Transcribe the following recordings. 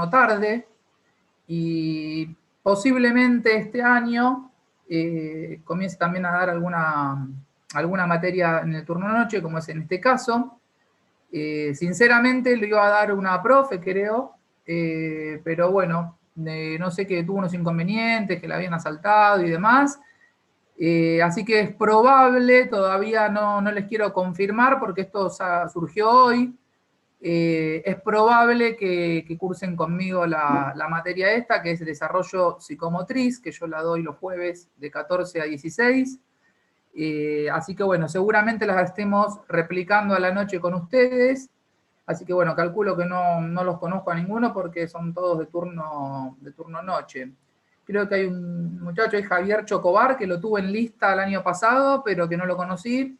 tarde y posiblemente este año comience también a dar alguna materia en el turno noche, como es en este caso. Sinceramente lo iba a dar una profe, creo, pero bueno, no sé, que tuvo unos inconvenientes, que la habían asaltado y demás. Así que es probable, todavía no les quiero confirmar porque esto surgió hoy, es probable que cursen conmigo la materia esta, que es desarrollo psicomotriz, que yo la doy los jueves de 14 a 16. Así que bueno, seguramente las estemos replicando a la noche con ustedes. Así que bueno, calculo que no los conozco a ninguno porque son todos de turno noche. Creo que hay un muchacho, es Javier Chocobar, que lo tuve en lista el año pasado, pero que no lo conocí.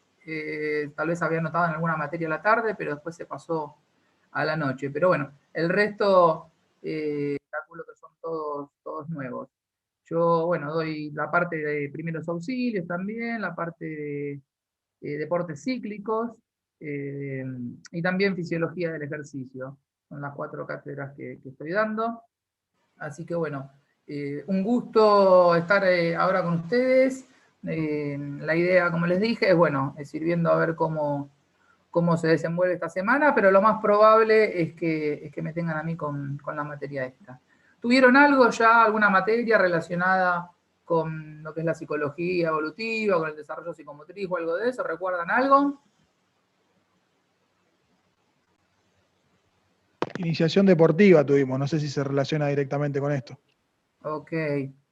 Tal vez había anotado en alguna materia a la tarde, pero después se pasó a la noche. Pero bueno, el resto calculo que son todos nuevos. Yo, bueno, doy la parte de primeros auxilios también, la parte de deportes cíclicos y también fisiología del ejercicio. Son las 4 cátedras que estoy dando. Así que bueno, un gusto estar ahora con ustedes. La idea, como les dije, es bueno, es ir viendo a ver cómo se desenvuelve esta semana, pero lo más probable es que me tengan a mí con la materia esta. ¿Tuvieron algo ya, alguna materia relacionada con lo que es la psicología evolutiva, con el desarrollo psicomotriz o algo de eso? ¿Recuerdan algo? Iniciación deportiva tuvimos, no sé si se relaciona directamente con esto. Ok.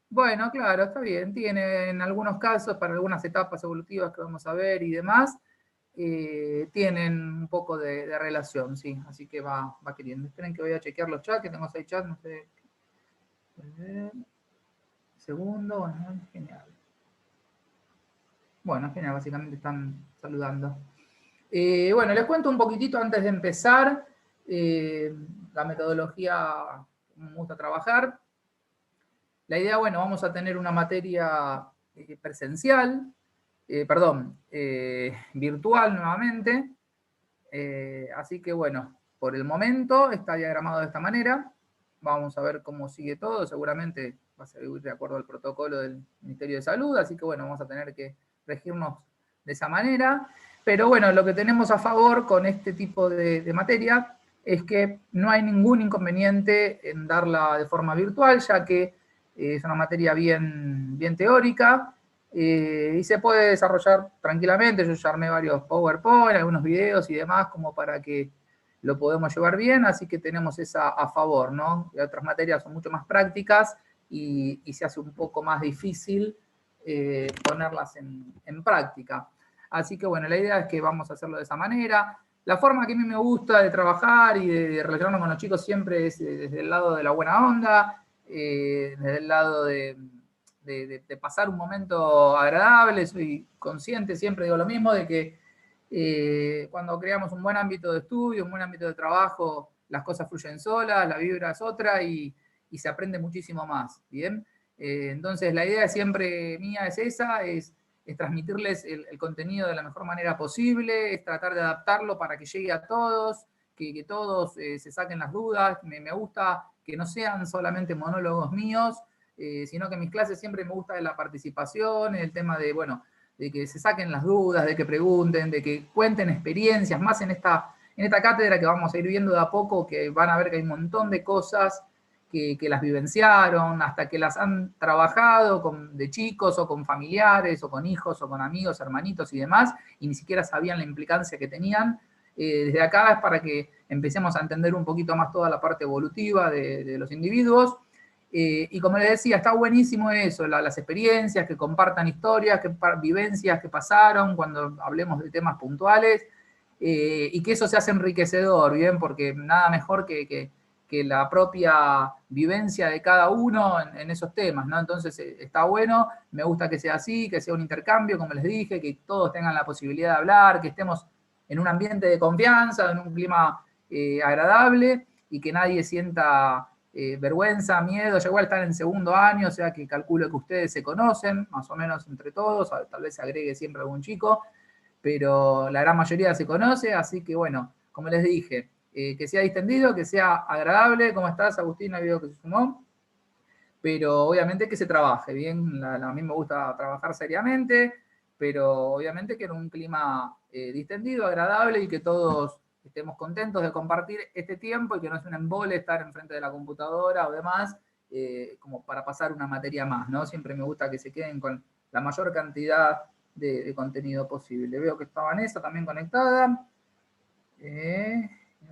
Bueno, claro, está bien. Tiene en algunos casos, para algunas etapas evolutivas que vamos a ver y demás, tienen un poco de relación, sí. Así que va queriendo. Esperen que voy a chequear los chats, que tengo 6 chats, no sé. Segundo, bueno, genial. Bueno, genial, básicamente están saludando. Bueno, les cuento un poquitito antes de empezar la metodología que me gusta trabajar. La idea, bueno, vamos a tener una materia presencial, virtual nuevamente. Así que, bueno, por el momento está diagramado de esta manera. Vamos a ver cómo sigue todo. Seguramente va a seguir de acuerdo al protocolo del Ministerio de Salud. Así que, bueno, vamos a tener que regirnos de esa manera. Pero, bueno, lo que tenemos a favor con este tipo de materia es que no hay ningún inconveniente en darla de forma virtual, ya que es una materia bien teórica, y se puede desarrollar tranquilamente. Yo ya armé varios PowerPoint, algunos videos y demás, como para que lo podamos llevar bien, así que tenemos esa a favor, ¿no? Y otras materias son mucho más prácticas y se hace un poco más difícil ponerlas en práctica. Así que bueno, la idea es que vamos a hacerlo de esa manera. La forma que a mí me gusta de trabajar y de relacionarnos con los chicos siempre es desde el lado de la buena onda, desde el lado de pasar un momento agradable. Soy consciente, siempre digo lo mismo, de que cuando creamos un buen ámbito de estudio, un buen ámbito de trabajo, las cosas fluyen solas, la vibra es otra y se aprende muchísimo más, ¿bien? Entonces la idea siempre mía es esa, es transmitirles el contenido de la mejor manera posible, es tratar de adaptarlo para que llegue a todos, que todos se saquen las dudas. Me gusta que no sean solamente monólogos míos, sino que en mis clases siempre me gusta de la participación, el tema de, bueno, de que se saquen las dudas, de que pregunten, de que cuenten experiencias, más en esta cátedra que vamos a ir viendo de a poco, que van a ver que hay un montón de cosas que las vivenciaron, hasta que las han trabajado de chicos o con familiares o con hijos o con amigos, hermanitos y demás, y ni siquiera sabían la implicancia que tenían. Desde acá es para que empecemos a entender un poquito más toda la parte evolutiva de los individuos. Y como les decía, está buenísimo eso, las experiencias, que compartan historias, vivencias que pasaron cuando hablemos de temas puntuales, y que eso se hace enriquecedor, ¿bien? Porque nada mejor que la propia vivencia de cada uno en esos temas, ¿no? Entonces está bueno, me gusta que sea así, que sea un intercambio, como les dije, que todos tengan la posibilidad de hablar, que estemos en un ambiente de confianza, en un clima agradable, y que nadie sienta vergüenza, miedo. Yo igual están en segundo año, o sea que calculo que ustedes se conocen, más o menos entre todos, tal vez se agregue siempre algún chico, pero la gran mayoría se conoce, así que bueno, como les dije, que sea distendido, que sea agradable. ¿Cómo estás, Agustín? Ha habido que se sumó. Pero obviamente que se trabaje bien. A mí me gusta trabajar seriamente, pero obviamente que en un clima distendido, agradable y que todos estemos contentos de compartir este tiempo y que no es un embole estar enfrente de la computadora o demás, como para pasar una materia más, ¿no? Siempre me gusta que se queden con la mayor cantidad de contenido posible. Veo que está Vanessa también conectada.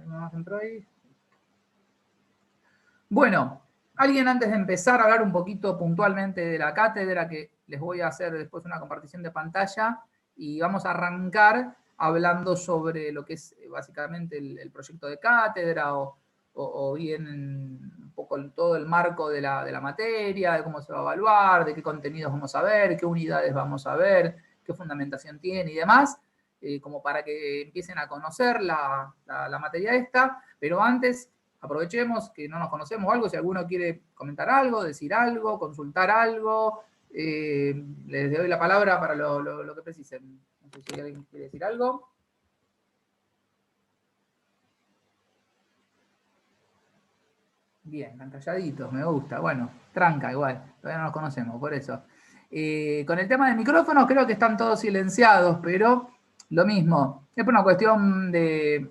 ¿No entró ahí? Bueno, alguien antes de empezar a hablar un poquito puntualmente de la cátedra, que les voy a hacer después una compartición de pantalla, y vamos a arrancar hablando sobre lo que es básicamente el proyecto de cátedra o bien un poco todo el marco de la materia, de cómo se va a evaluar, de qué contenidos vamos a ver, qué unidades vamos a ver, qué fundamentación tiene y demás, como para que empiecen a conocer la materia esta, pero antes aprovechemos que no nos conocemos o algo, si alguno quiere comentar algo, decir algo, consultar algo, les doy la palabra para lo que precisen. No sé si alguien quiere decir algo. Bien, están calladitos, me gusta. Bueno, tranca igual, todavía no nos conocemos, por eso. Con el tema de micrófonos creo que están todos silenciados, pero lo mismo, es por una cuestión de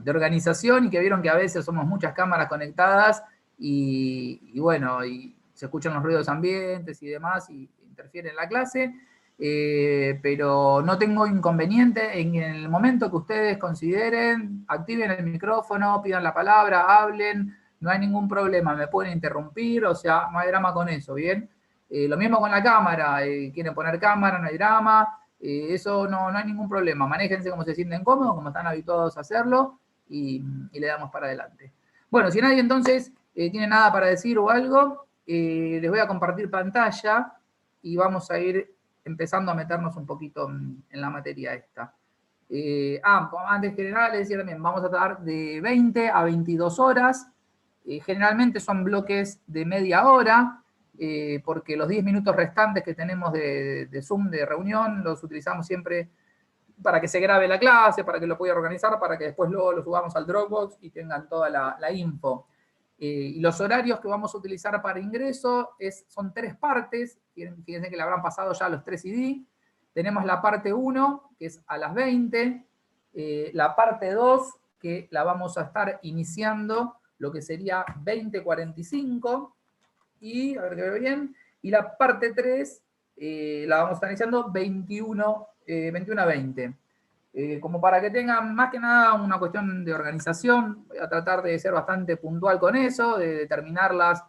organización y que vieron que a veces somos muchas cámaras conectadas y bueno, y se escuchan los ruidos ambientes y demás y interfiere en la clase, pero no tengo inconveniente en el momento que ustedes consideren, activen el micrófono, pidan la palabra, hablen. No hay ningún problema, me pueden interrumpir, o sea, no hay drama con eso, ¿bien? Lo mismo con la cámara, quieren poner cámara, no hay drama, eso no hay ningún problema. Manéjense como se sienten cómodos, como están habituados a hacerlo, y le damos para adelante. Bueno, si nadie entonces tiene nada para decir o algo, les voy a compartir pantalla y vamos a ir empezando a meternos un poquito en la materia esta. Antes que nada, les decía también, vamos a tratar de 20 a 22 horas. Generalmente son bloques de media hora, porque los 10 minutos restantes que tenemos de Zoom, de reunión, los utilizamos siempre para que se grabe la clase, para que lo pueda organizar, para que después luego lo subamos al Dropbox y tengan toda la info. Y los horarios que vamos a utilizar para ingreso son 3 partes, fíjense que le habrán pasado ya los 3 CD. Tenemos la parte 1, que es a las 20, la parte 2, que la vamos a estar iniciando lo que sería 20:45, y a ver que veo bien, y la parte 3 la vamos a estar iniciando 21:20. Como para que tengan más que nada una cuestión de organización, voy a tratar de ser bastante puntual con eso, de determinarlas,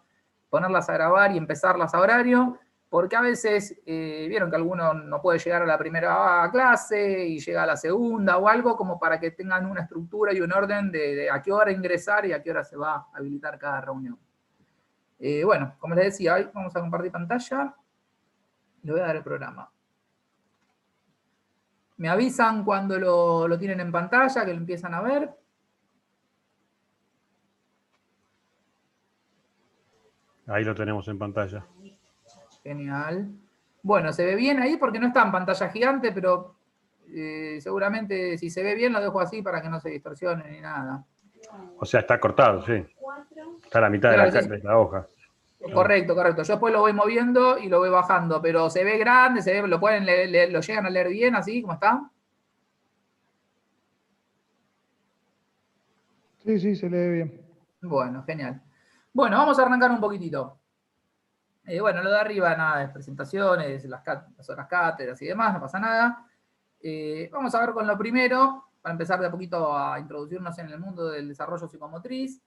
ponerlas a grabar y empezarlas a horario, porque a veces vieron que alguno no puede llegar a la primera clase y llega a la segunda o algo, como para que tengan una estructura y un orden de a qué hora ingresar y a qué hora se va a habilitar cada reunión. Bueno, como les decía, hoy vamos a compartir pantalla. Le voy a dar el programa. Me avisan cuando lo tienen en pantalla, que lo empiezan a ver. Ahí lo tenemos en pantalla. Genial. Bueno, se ve bien ahí porque no está en pantalla gigante, pero seguramente si se ve bien lo dejo así para que no se distorsione ni nada. O sea, está cortado, sí. Está a la mitad Claro, de la hoja. Correcto, correcto. Yo después lo voy moviendo y lo voy bajando, pero se ve grande, se ve, lo pueden leer, lo llegan a leer bien así, como está. Sí, sí, se lee bien. Bueno, genial. Bueno, vamos a arrancar un poquitito. Bueno, lo de arriba, nada, es presentaciones, las horas cátedras y demás, no pasa nada. Vamos a ver con lo primero, para empezar de a poquito a introducirnos en el mundo del desarrollo psicomotriz,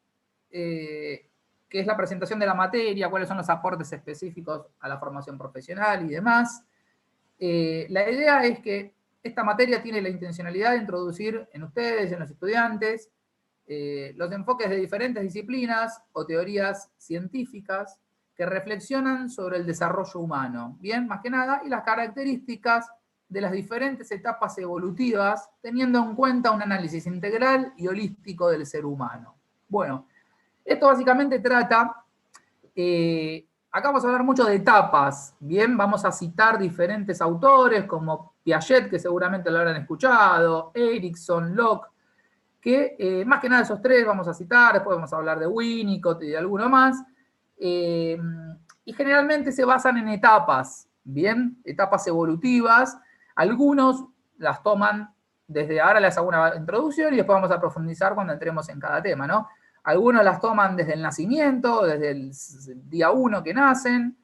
que es la presentación de la materia, cuáles son los aportes específicos a la formación profesional y demás. La idea es que esta materia tiene la intencionalidad de introducir en ustedes, en los estudiantes, los enfoques de diferentes disciplinas o teorías científicas que reflexionan sobre el desarrollo humano, bien, más que nada, y las características de las diferentes etapas evolutivas, teniendo en cuenta un análisis integral y holístico del ser humano. Bueno, esto básicamente trata, acá vamos a hablar mucho de etapas, bien, vamos a citar diferentes autores como Piaget, que seguramente lo habrán escuchado, Erikson, Locke, que más que nada esos tres vamos a citar, después vamos a hablar de Winnicott y de alguno más, y generalmente se basan en etapas, ¿bien? Etapas evolutivas. Algunos las toman desde ahora, les hago una introducción y después vamos a profundizar cuando entremos en cada tema, ¿no? Algunos las toman desde el nacimiento, desde el día 1 que nacen,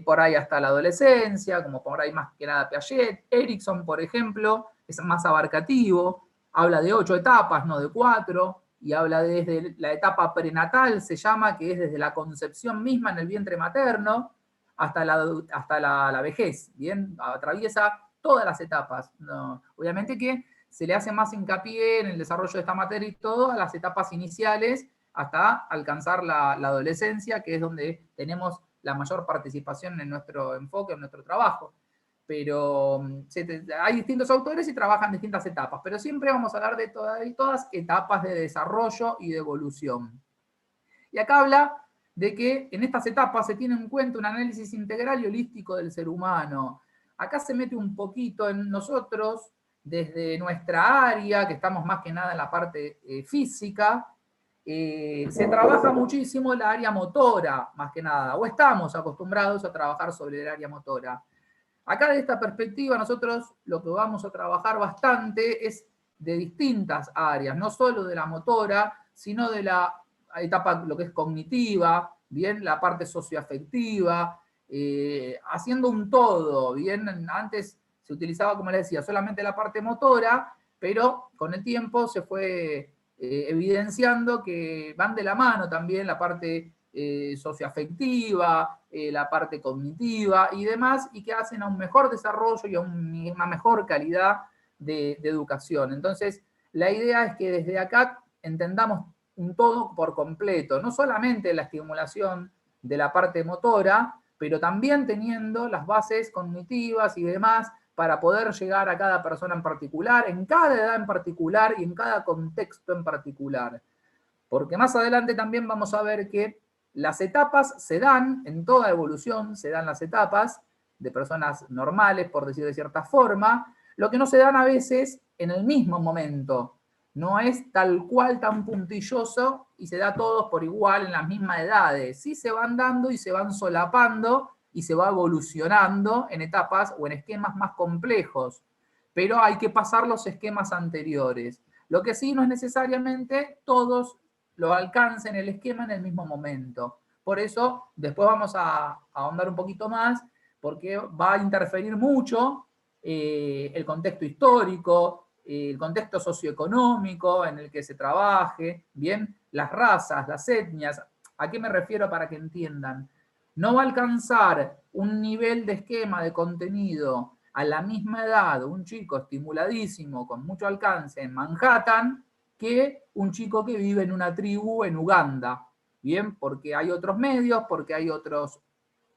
por ahí hasta la adolescencia, como por ahí más que nada Piaget. Erikson, por ejemplo, es más abarcativo, habla de 8 etapas, no de 4, y habla desde la etapa prenatal, se llama, que es desde la concepción misma en el vientre materno hasta la vejez, ¿bien? Atraviesa todas las etapas. No, obviamente que se le hace más hincapié en el desarrollo de esta materia y todo a las etapas iniciales hasta alcanzar la adolescencia, que es donde tenemos la mayor participación en nuestro enfoque, en nuestro trabajo. Pero hay distintos autores y trabajan distintas etapas, pero siempre vamos a hablar de todas etapas de desarrollo y de evolución. Y acá habla de que en estas etapas se tiene en cuenta un análisis integral y holístico del ser humano. Acá se mete un poquito en nosotros, desde nuestra área, que estamos más que nada en la parte física, se trabaja muchísimo la área motora, más que nada, o estamos acostumbrados a trabajar sobre el área motora. Acá de esta perspectiva nosotros lo que vamos a trabajar bastante es de distintas áreas, no solo de la motora, sino de la etapa, lo que es cognitiva, bien, la parte socioafectiva, haciendo un todo, bien, antes se utilizaba, como les decía, solamente la parte motora, pero con el tiempo se fue evidenciando que van de la mano también la parte socioafectiva, la parte cognitiva y demás, y que hacen a un mejor desarrollo y a una mejor calidad de educación. Entonces, la idea es que desde acá entendamos un todo por completo, no solamente la estimulación de la parte motora, pero también teniendo las bases cognitivas y demás para poder llegar a cada persona en particular, en cada edad en particular y en cada contexto en particular. Porque más adelante también vamos a ver que las etapas se dan, en toda evolución se dan las etapas de personas normales, por decir de cierta forma, lo que no se dan a veces en el mismo momento. No es tal cual tan puntilloso y se da a todos por igual en las mismas edades. Sí se van dando y se van solapando y se va evolucionando en etapas o en esquemas más complejos, pero hay que pasar los esquemas anteriores. Lo que sí no es necesariamente todos lo alcancen el esquema en el mismo momento. Por eso, después vamos a ahondar un poquito más, porque va a interferir mucho el contexto histórico, el contexto socioeconómico en el que se trabaje, bien, las razas, las etnias. ¿A qué me refiero para que entiendan? No va a alcanzar un nivel de esquema, de contenido, a la misma edad, un chico estimuladísimo, con mucho alcance en Manhattan, que un chico que vive en una tribu en Uganda. Bien, porque hay otros medios, porque hay otros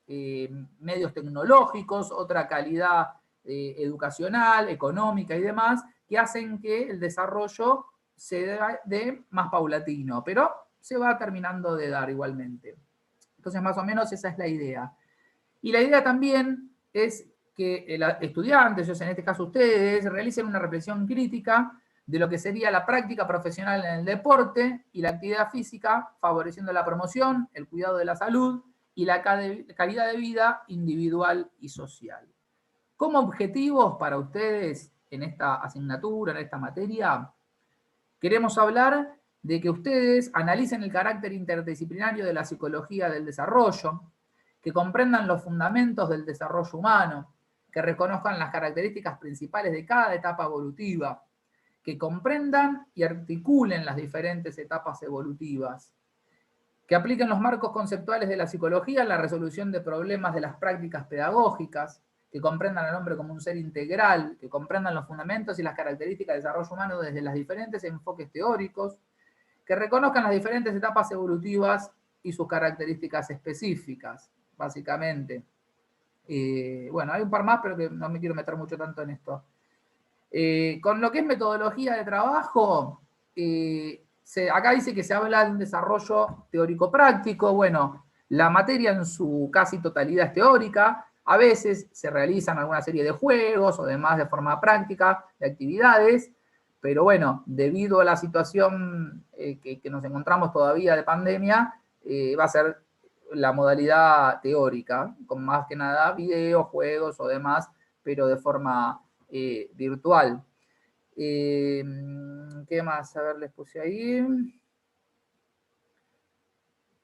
medios tecnológicos, otra calidad educacional, económica y demás, que hacen que el desarrollo se dé más paulatino, pero se va terminando de dar igualmente. Entonces, más o menos esa es la idea. Y la idea también es que estudiantes, en este caso ustedes, realicen una reflexión crítica de lo que sería la práctica profesional en el deporte y la actividad física, favoreciendo la promoción, el cuidado de la salud y la calidad de vida individual y social. Como objetivos para ustedes en esta asignatura, en esta materia, queremos hablar de que ustedes analicen el carácter interdisciplinario de la psicología del desarrollo, que comprendan los fundamentos del desarrollo humano, que reconozcan las características principales de cada etapa evolutiva, que comprendan y articulen las diferentes etapas evolutivas, que apliquen los marcos conceptuales de la psicología en la resolución de problemas de las prácticas pedagógicas, que comprendan al hombre como un ser integral, que comprendan los fundamentos y las características del desarrollo humano desde los diferentes enfoques teóricos, que reconozcan las diferentes etapas evolutivas y sus características específicas, básicamente. Bueno, hay un par más, pero que no me quiero meter mucho tanto en esto. Con lo que es metodología de trabajo, acá dice que se habla de un desarrollo teórico-práctico. Bueno, la materia en su casi totalidad es teórica. A veces se realizan alguna serie de juegos o demás de forma práctica, de actividades, pero bueno, debido a la situación que nos encontramos todavía de pandemia, va a ser la modalidad teórica, con más que nada videos, juegos o demás, pero de forma virtual. ¿Qué más? A ver, les puse ahí.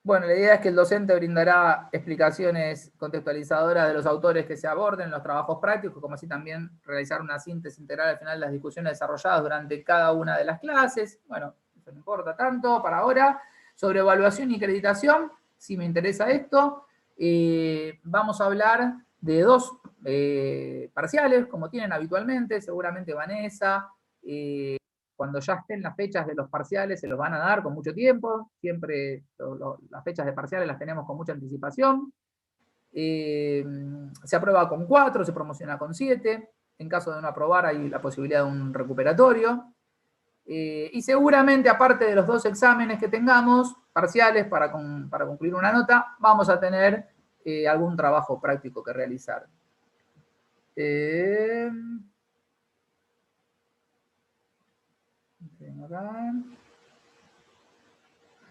Bueno, la idea es que el docente brindará explicaciones contextualizadoras de los autores que se aborden, los trabajos prácticos, como así también realizar una síntesis integral al final de las discusiones desarrolladas durante cada una de las clases. Bueno, eso no importa tanto para ahora. Sobre evaluación y acreditación, si me interesa esto, vamos a hablar de 2 parciales, como tienen habitualmente, seguramente Vanessa, cuando ya estén las fechas de los parciales se los van a dar con mucho tiempo, siempre las fechas de parciales las tenemos con mucha anticipación. Se aprueba con 4, se promociona con 7, en caso de no aprobar hay la posibilidad de un recuperatorio. Y seguramente, aparte de los 2 exámenes que tengamos, parciales para concluir una nota, vamos a tener algún trabajo práctico que realizar.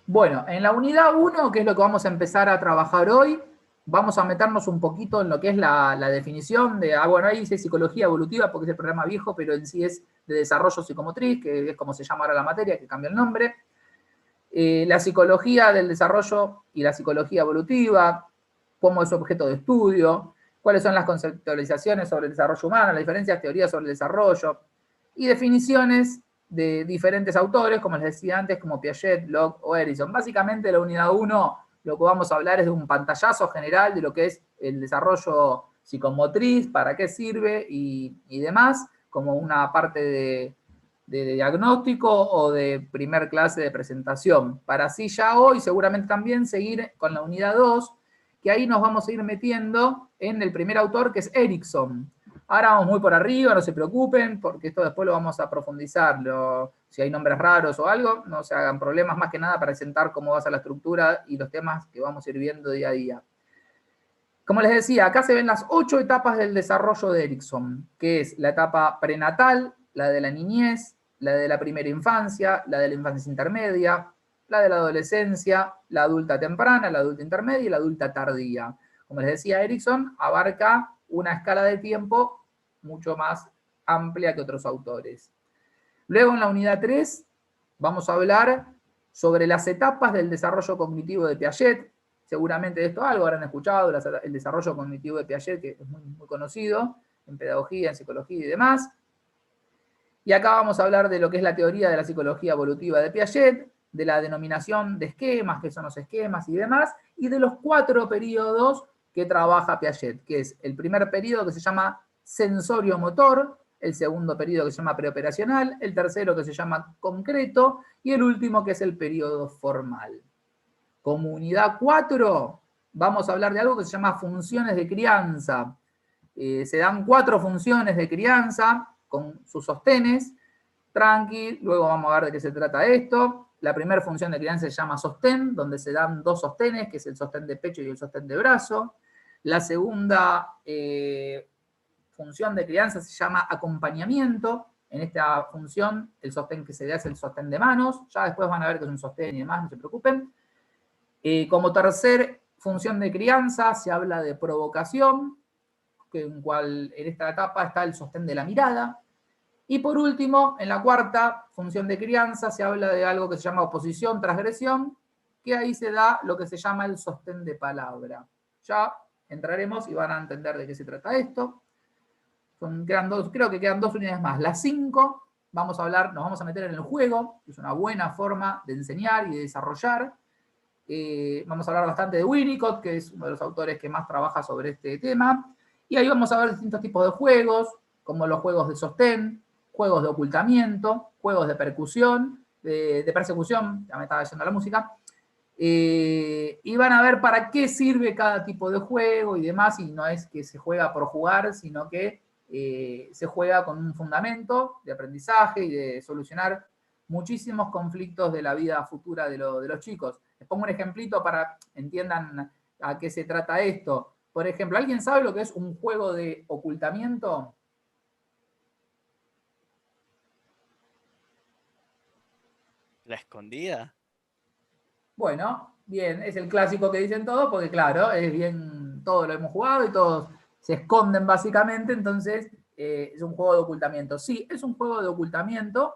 Bueno, en la unidad 1, que es lo que vamos a empezar a trabajar hoy, vamos a meternos un poquito en lo que es la definición de, bueno, ahí dice psicología evolutiva porque es el programa viejo, pero en sí es de desarrollo psicomotriz, que es como se llama ahora la materia, que cambia el nombre. La psicología del desarrollo y la psicología evolutiva, cómo es su objeto de estudio, cuáles son las conceptualizaciones sobre el desarrollo humano, las diferentes teorías sobre el desarrollo, y definiciones de diferentes autores, como les decía antes, como Piaget, Locke o Erickson. Básicamente la unidad 1 lo que vamos a hablar es de un pantallazo general de lo que es el desarrollo psicomotriz, para qué sirve y demás, como una parte de diagnóstico o de primer clase de presentación, para así ya hoy seguramente también seguir con la unidad 2, que ahí nos vamos a ir metiendo en el primer autor, que es Erickson. Ahora vamos muy por arriba, no se preocupen, porque esto después lo vamos a profundizar. Si hay nombres raros o algo, no se hagan problemas, más que nada para presentar cómo va a ser la estructura y los temas que vamos a ir viendo día a día. Como les decía, acá se ven las 8 etapas del desarrollo de Erickson, que es la etapa prenatal, la de la niñez, la de la primera infancia, la de la infancia intermedia, la de la adolescencia, la adulta temprana, la adulta intermedia y la adulta tardía. Como les decía, Erickson abarca una escala de tiempo mucho más amplia que otros autores. Luego, en la unidad 3, vamos a hablar sobre las etapas del desarrollo cognitivo de Piaget. Seguramente de esto algo habrán escuchado, el desarrollo cognitivo de Piaget, que es muy, muy conocido en pedagogía, en psicología y demás. Y acá vamos a hablar de lo que es la teoría de la psicología evolutiva de Piaget, de la denominación de esquemas, qué son los esquemas y demás, y de los 4 periodos que trabaja Piaget, que es el primer periodo que se llama sensorio-motor, el segundo periodo que se llama preoperacional, el tercero que se llama concreto, y el último que es el periodo formal. Como unidad 4, vamos a hablar de algo que se llama funciones de crianza. Se dan 4 funciones de crianza con sus sostenes. Tranqui, luego vamos a ver de qué se trata esto. La primera función de crianza se llama sostén, donde se dan 2 sostenes, que es el sostén de pecho y el sostén de brazo. La segunda función de crianza se llama acompañamiento. En esta función, el sostén que se da es el sostén de manos. Ya después van a ver que es un sostén y demás, no se preocupen. Como tercer función de crianza se habla de provocación, en esta etapa está el sostén de la mirada. Y por último, en la cuarta función de crianza se habla de algo que se llama oposición, transgresión, que ahí se da lo que se llama el sostén de palabra. Ya entraremos y van a entender de qué se trata esto. Creo que quedan 2 unidades más. Las 5, nos vamos a meter en el juego, que es una buena forma de enseñar y de desarrollar. Vamos a hablar bastante de Winnicott, que es uno de los autores que más trabaja sobre este tema. Y ahí vamos a ver distintos tipos de juegos, como los juegos de sostén, juegos de ocultamiento, juegos de percusión, de persecución, ya me estaba yendo la música. Y van a ver para qué sirve cada tipo de juego y demás, y no es que se juega por jugar, sino que se juega con un fundamento de aprendizaje y de solucionar muchísimos conflictos de la vida futura de los chicos. Les pongo un ejemplito para que entiendan a qué se trata esto. Por ejemplo, ¿alguien sabe lo que es un juego de ocultamiento? ¿La escondida? Bueno, bien, es el clásico que dicen todos, porque claro, es bien, todos lo hemos jugado y todos se esconden básicamente, entonces es un juego de ocultamiento. Sí, es un juego de ocultamiento.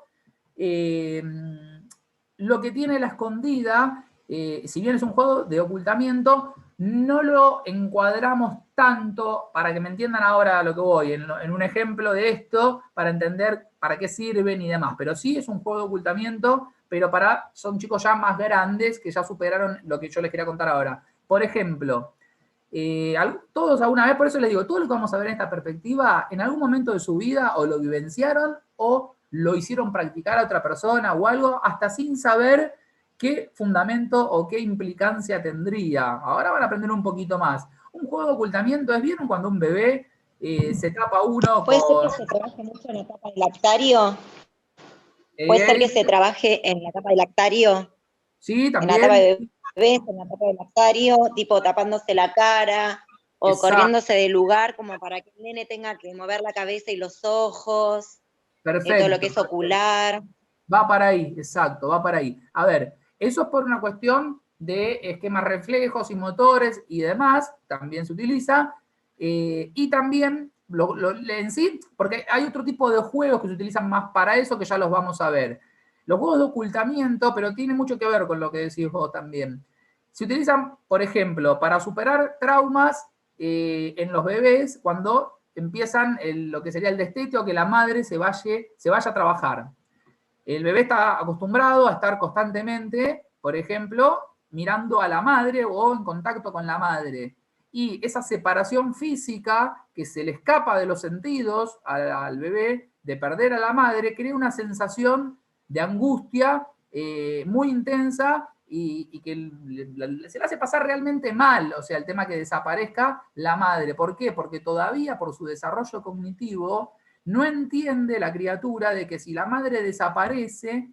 Lo que tiene la escondida, si bien es un juego de ocultamiento, no lo encuadramos tanto, para que me entiendan ahora a lo que voy, en un ejemplo de esto, para entender para qué sirven y demás. Pero sí es un juego de ocultamiento, pero son chicos ya más grandes que ya superaron lo que yo les quería contar ahora. Por ejemplo, todos alguna vez, por eso les digo, todo lo que vamos a ver en esta perspectiva, en algún momento de su vida o lo vivenciaron o lo hicieron practicar a otra persona o algo, hasta sin saber qué fundamento o qué implicancia tendría. Ahora van a aprender un poquito más. Un juego de ocultamiento es bien cuando un bebé se tapa uno ¿Puede ser con... que se trabaje mucho en la etapa del lactario? ¿Puede ser que se trabaje en la etapa del lactario? Sí, En la también. etapa de bebés, en la etapa del lactario, tipo tapándose la cara o Exacto. corriéndose del lugar como para que el nene tenga que mover la cabeza y los ojos, Perfecto. todo lo que es ocular. Va para ahí, exacto, va para ahí. A ver, eso es por una cuestión de esquemas reflejos y motores y demás, también se utiliza, y también en sí, porque hay otro tipo de juegos que se utilizan más para eso, que ya los vamos a ver. Los juegos de ocultamiento, pero tiene mucho que ver con lo que decís vos también. Se utilizan, por ejemplo, para superar traumas en los bebés cuando empiezan lo que sería el destete, que la madre se vaya a trabajar. El bebé está acostumbrado a estar constantemente, por ejemplo, mirando a la madre o en contacto con la madre. Y esa separación física que se le escapa de los sentidos al bebé de perder a la madre crea una sensación de angustia muy intensa y que se le hace pasar realmente mal, o sea, el tema que desaparezca la madre. ¿Por qué? Porque todavía por su desarrollo cognitivo no entiende la criatura de que si la madre desaparece,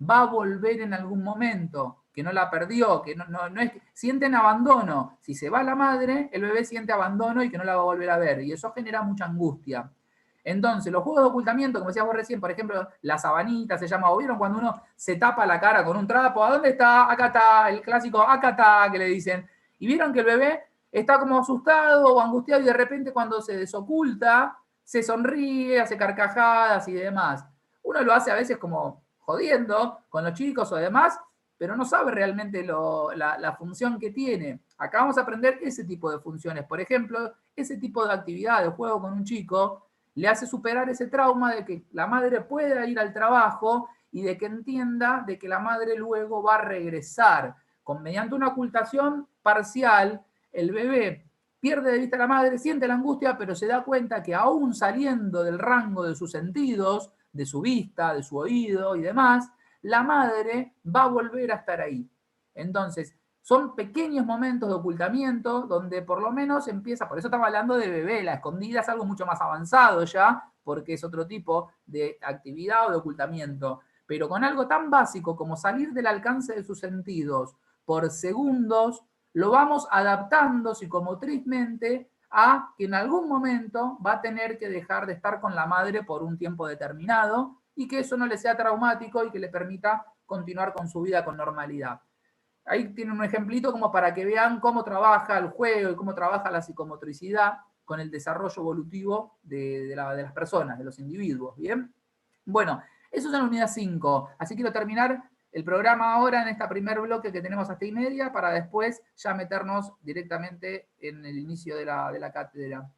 va a volver en algún momento, que no la perdió, que no es que sienten abandono. Si se va la madre, el bebé siente abandono y que no la va a volver a ver, y eso genera mucha angustia. Entonces, los juegos de ocultamiento, como decías vos recién, por ejemplo, la sabanita se llama, ¿o vieron cuando uno se tapa la cara con un trapo? ¿A dónde está? Acá está, el clásico acá está, que le dicen. Y vieron que el bebé está como asustado o angustiado y de repente cuando se desoculta, se sonríe, hace carcajadas y demás. Uno lo hace a veces como jodiendo con los chicos o demás, pero no sabe realmente la función que tiene. Acá vamos a aprender ese tipo de funciones. Por ejemplo, ese tipo de actividad de juego con un chico le hace superar ese trauma de que la madre pueda ir al trabajo y de que entienda de que la madre luego va a regresar. Mediante una ocultación parcial, el bebé pierde de vista a la madre, siente la angustia, pero se da cuenta que aún saliendo del rango de sus sentidos, de su vista, de su oído y demás, la madre va a volver a estar ahí. Entonces, son pequeños momentos de ocultamiento donde por lo menos empieza, por eso estamos hablando de bebé, la escondida es algo mucho más avanzado ya, porque es otro tipo de actividad o de ocultamiento, pero con algo tan básico como salir del alcance de sus sentidos por segundos, lo vamos adaptando psicomotrizmente a que en algún momento va a tener que dejar de estar con la madre por un tiempo determinado y que eso no le sea traumático y que le permita continuar con su vida con normalidad. Ahí tienen un ejemplito como para que vean cómo trabaja el juego y cómo trabaja la psicomotricidad con el desarrollo evolutivo de las personas, de los individuos. ¿Bien? Bueno, eso es en la unidad 5. Así quiero terminar el programa ahora en este primer bloque que tenemos hasta y media para después ya meternos directamente en el inicio de la cátedra.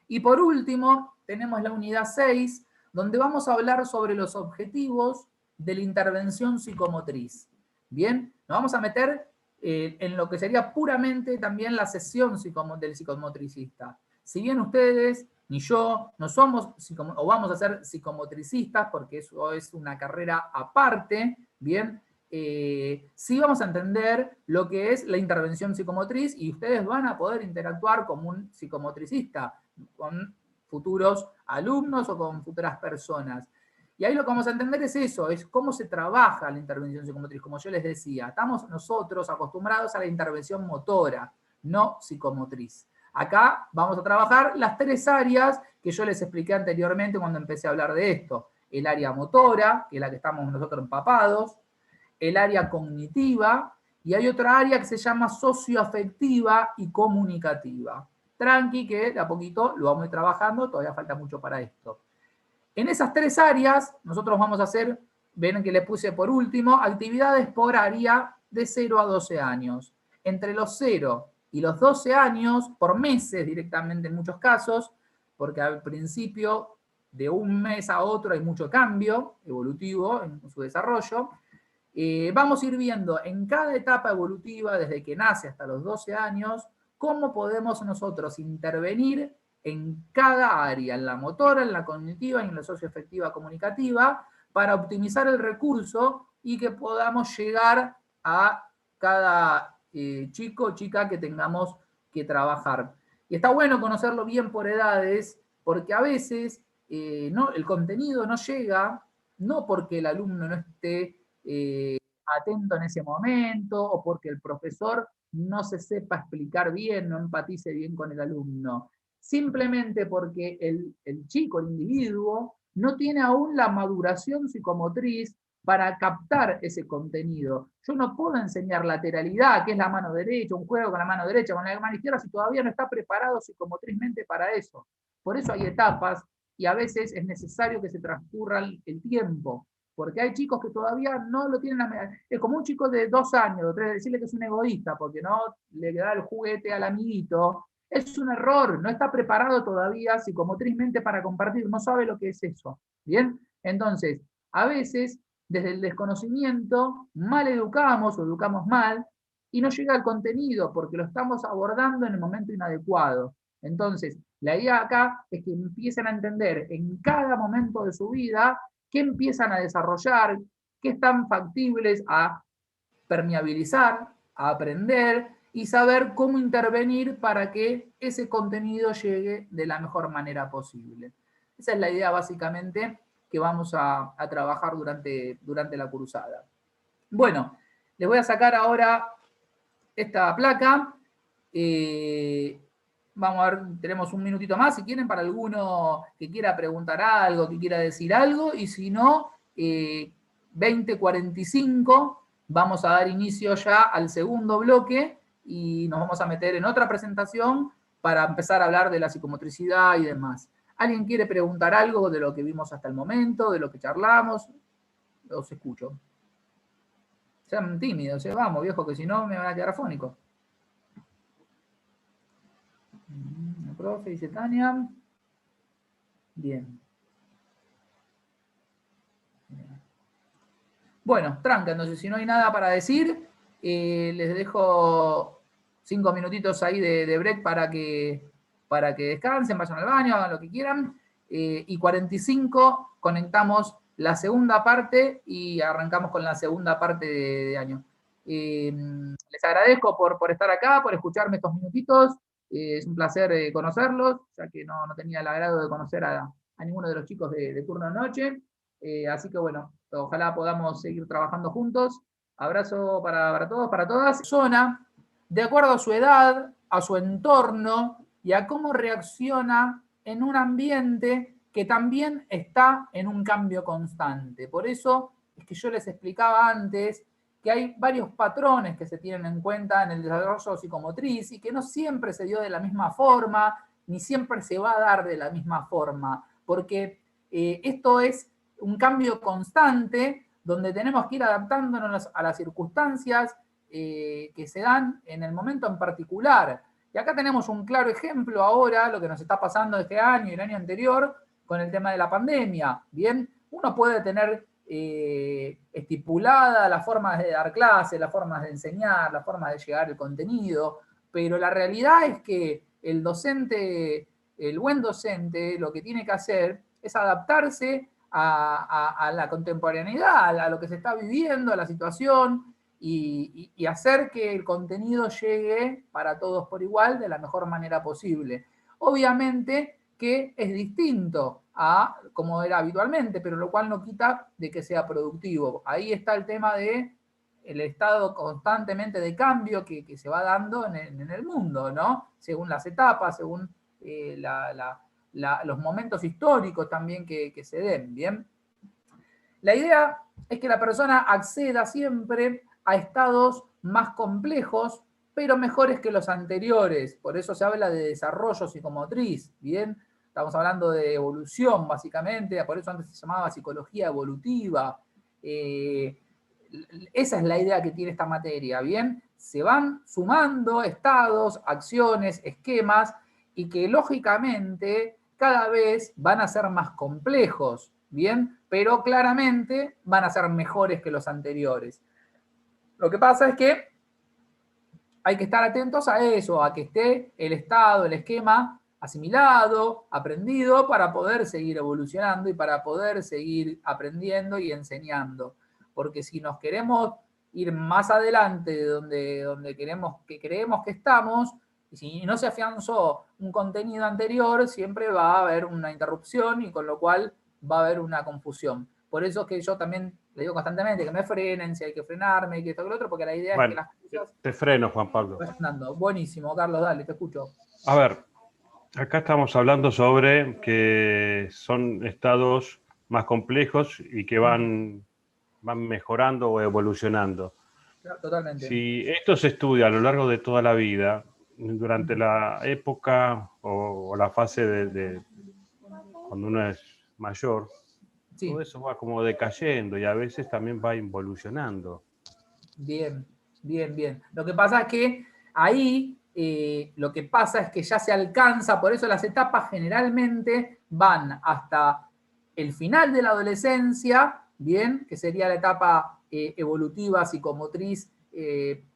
Y por último, tenemos la unidad 6, donde vamos a hablar sobre los objetivos de la intervención psicomotriz. Bien, nos vamos a meter en lo que sería puramente también la sesión del psicomotricista. Si bien ustedes ni yo no somos o vamos a ser psicomotricistas, porque eso es una carrera aparte, bien, sí vamos a entender lo que es la intervención psicomotriz y ustedes van a poder interactuar como un psicomotricista con futuros alumnos o con futuras personas. Y ahí lo que vamos a entender es eso, es cómo se trabaja la intervención psicomotriz. Como yo les decía, estamos nosotros acostumbrados a la intervención motora, no psicomotriz. Acá vamos a trabajar las 3 áreas que yo les expliqué anteriormente cuando empecé a hablar de esto. El área motora, que es la que estamos nosotros empapados, el área cognitiva, y hay otra área que se llama socioafectiva y comunicativa. Tranqui, que de a poquito lo vamos a ir trabajando, todavía falta mucho para esto. En esas 3 áreas, nosotros vamos a hacer, ven que le puse por último, actividades por área de 0 a 12 años. Entre los 0 y los 12 años, por meses directamente en muchos casos, porque al principio de un mes a otro hay mucho cambio evolutivo en su desarrollo, vamos a ir viendo en cada etapa evolutiva, desde que nace hasta los 12 años, cómo podemos nosotros intervenir en cada área, en la motora, en la cognitiva y en la socioafectiva comunicativa, para optimizar el recurso y que podamos llegar a cada chico o chica que tengamos que trabajar. Y está bueno conocerlo bien por edades, porque a veces el contenido no llega, no porque el alumno no esté atento en ese momento o porque el profesor no se sepa explicar bien, no empatice bien con el alumno. Simplemente porque el chico, el individuo, no tiene aún la maduración psicomotriz para captar ese contenido. Yo no puedo enseñar lateralidad, que es la mano derecha, un juego con la mano derecha, con la mano izquierda, si todavía no está preparado psicomotrizmente para eso. Por eso hay etapas y a veces es necesario que se transcurra el tiempo, porque hay chicos que todavía no lo tienen. Es como un chico de 2 años o 3, decirle que es un egoísta porque no le da el juguete al amiguito. Es un error, no está preparado todavía psicomotrizmente para compartir, no sabe lo que es eso. ¿Bien? Entonces, a veces, desde el desconocimiento, mal educamos o educamos mal y no llega el contenido porque lo estamos abordando en el momento inadecuado. Entonces, la idea acá es que empiecen a entender en cada momento de su vida qué empiezan a desarrollar, qué están factibles a permeabilizar, a aprender y saber cómo intervenir para que ese contenido llegue de la mejor manera posible. Esa es la idea básicamente que vamos a trabajar durante la cursada. Bueno, les voy a sacar ahora esta placa. Vamos a ver, tenemos un minutito más, si quieren, para alguno que quiera preguntar algo, que quiera decir algo, y si no, 20:45, vamos a dar inicio ya al segundo bloque y nos vamos a meter en otra presentación para empezar a hablar de la psicomotricidad y demás. ¿Alguien quiere preguntar algo de lo que vimos hasta el momento, de lo que charlamos? Los escucho. Sean tímidos, vamos, viejo, que si no me van a quedar afónicos. Profe, dice Tania. Bien. Bueno, tranca, entonces si no hay nada para decir, les dejo 5 minutitos ahí de break para que descansen, vayan al baño, hagan lo que quieran. Y 45 conectamos la segunda parte y arrancamos con la segunda parte de año. Les agradezco por estar acá, por escucharme estos minutitos. Es un placer conocerlos, ya que no tenía el agrado de conocer a ninguno de los chicos de turno de noche. Así que bueno, ojalá podamos seguir trabajando juntos. Abrazo para todos, para todas. Persona, de acuerdo a su edad, a su entorno y a cómo reacciona en un ambiente que también está en un cambio constante. Por eso es que yo les explicaba antes que hay varios patrones que se tienen en cuenta en el desarrollo psicomotriz y que no siempre se dio de la misma forma, ni siempre se va a dar de la misma forma, porque esto es un cambio constante donde tenemos que ir adaptándonos a las circunstancias que se dan en el momento en particular. Y acá tenemos un claro ejemplo ahora, lo que nos está pasando este año y el año anterior, con el tema de la pandemia. Bien, uno puede tener estipulada las formas de dar clases, las formas de enseñar, las formas de llegar el contenido, pero la realidad es que el docente, el buen docente, lo que tiene que hacer es adaptarse a la contemporaneidad, a lo que se está viviendo, a la situación, y hacer que el contenido llegue para todos por igual de la mejor manera posible. Obviamente que es distinto a como era habitualmente, pero lo cual no quita de que sea productivo. Ahí está el tema de el estado constantemente de cambio que se va dando en el mundo, ¿no? Según las etapas, según los momentos históricos también que se den, ¿bien? La idea es que la persona acceda siempre a estados más complejos, pero mejores que los anteriores. Por eso se habla de desarrollo psicomotriz, ¿bien? Estamos hablando de evolución, básicamente, por eso antes se llamaba psicología evolutiva. Esa es la idea que tiene esta materia, ¿bien? Se van sumando estados, acciones, esquemas, y que lógicamente cada vez van a ser más complejos, ¿bien? Pero claramente van a ser mejores que los anteriores. Lo que pasa es que hay que estar atentos a eso, a que esté el estado, el esquema asimilado, aprendido, para poder seguir evolucionando y para poder seguir aprendiendo y enseñando. Porque si nos queremos ir más adelante de donde creemos que estamos, y si no se afianzó un contenido anterior, siempre va a haber una interrupción y con lo cual va a haber una confusión. Por eso es que yo también le digo constantemente que me frenen, si hay que frenarme, que esto que lo otro, porque la idea es que las cosas... Te freno, Juan Pablo. Buenísimo, Carlos, dale, te escucho. A ver, acá estamos hablando sobre que son estados más complejos y que van mejorando o evolucionando. Totalmente. Si esto se estudia a lo largo de toda la vida, durante la época o la fase de cuando uno es mayor, sí, todo eso va como decayendo y a veces también va involucionando. Bien, bien, bien. Lo que pasa es que ahí lo que pasa es que ya se alcanza, por eso las etapas generalmente van hasta el final de la adolescencia, bien, que sería la etapa evolutiva, psicomotriz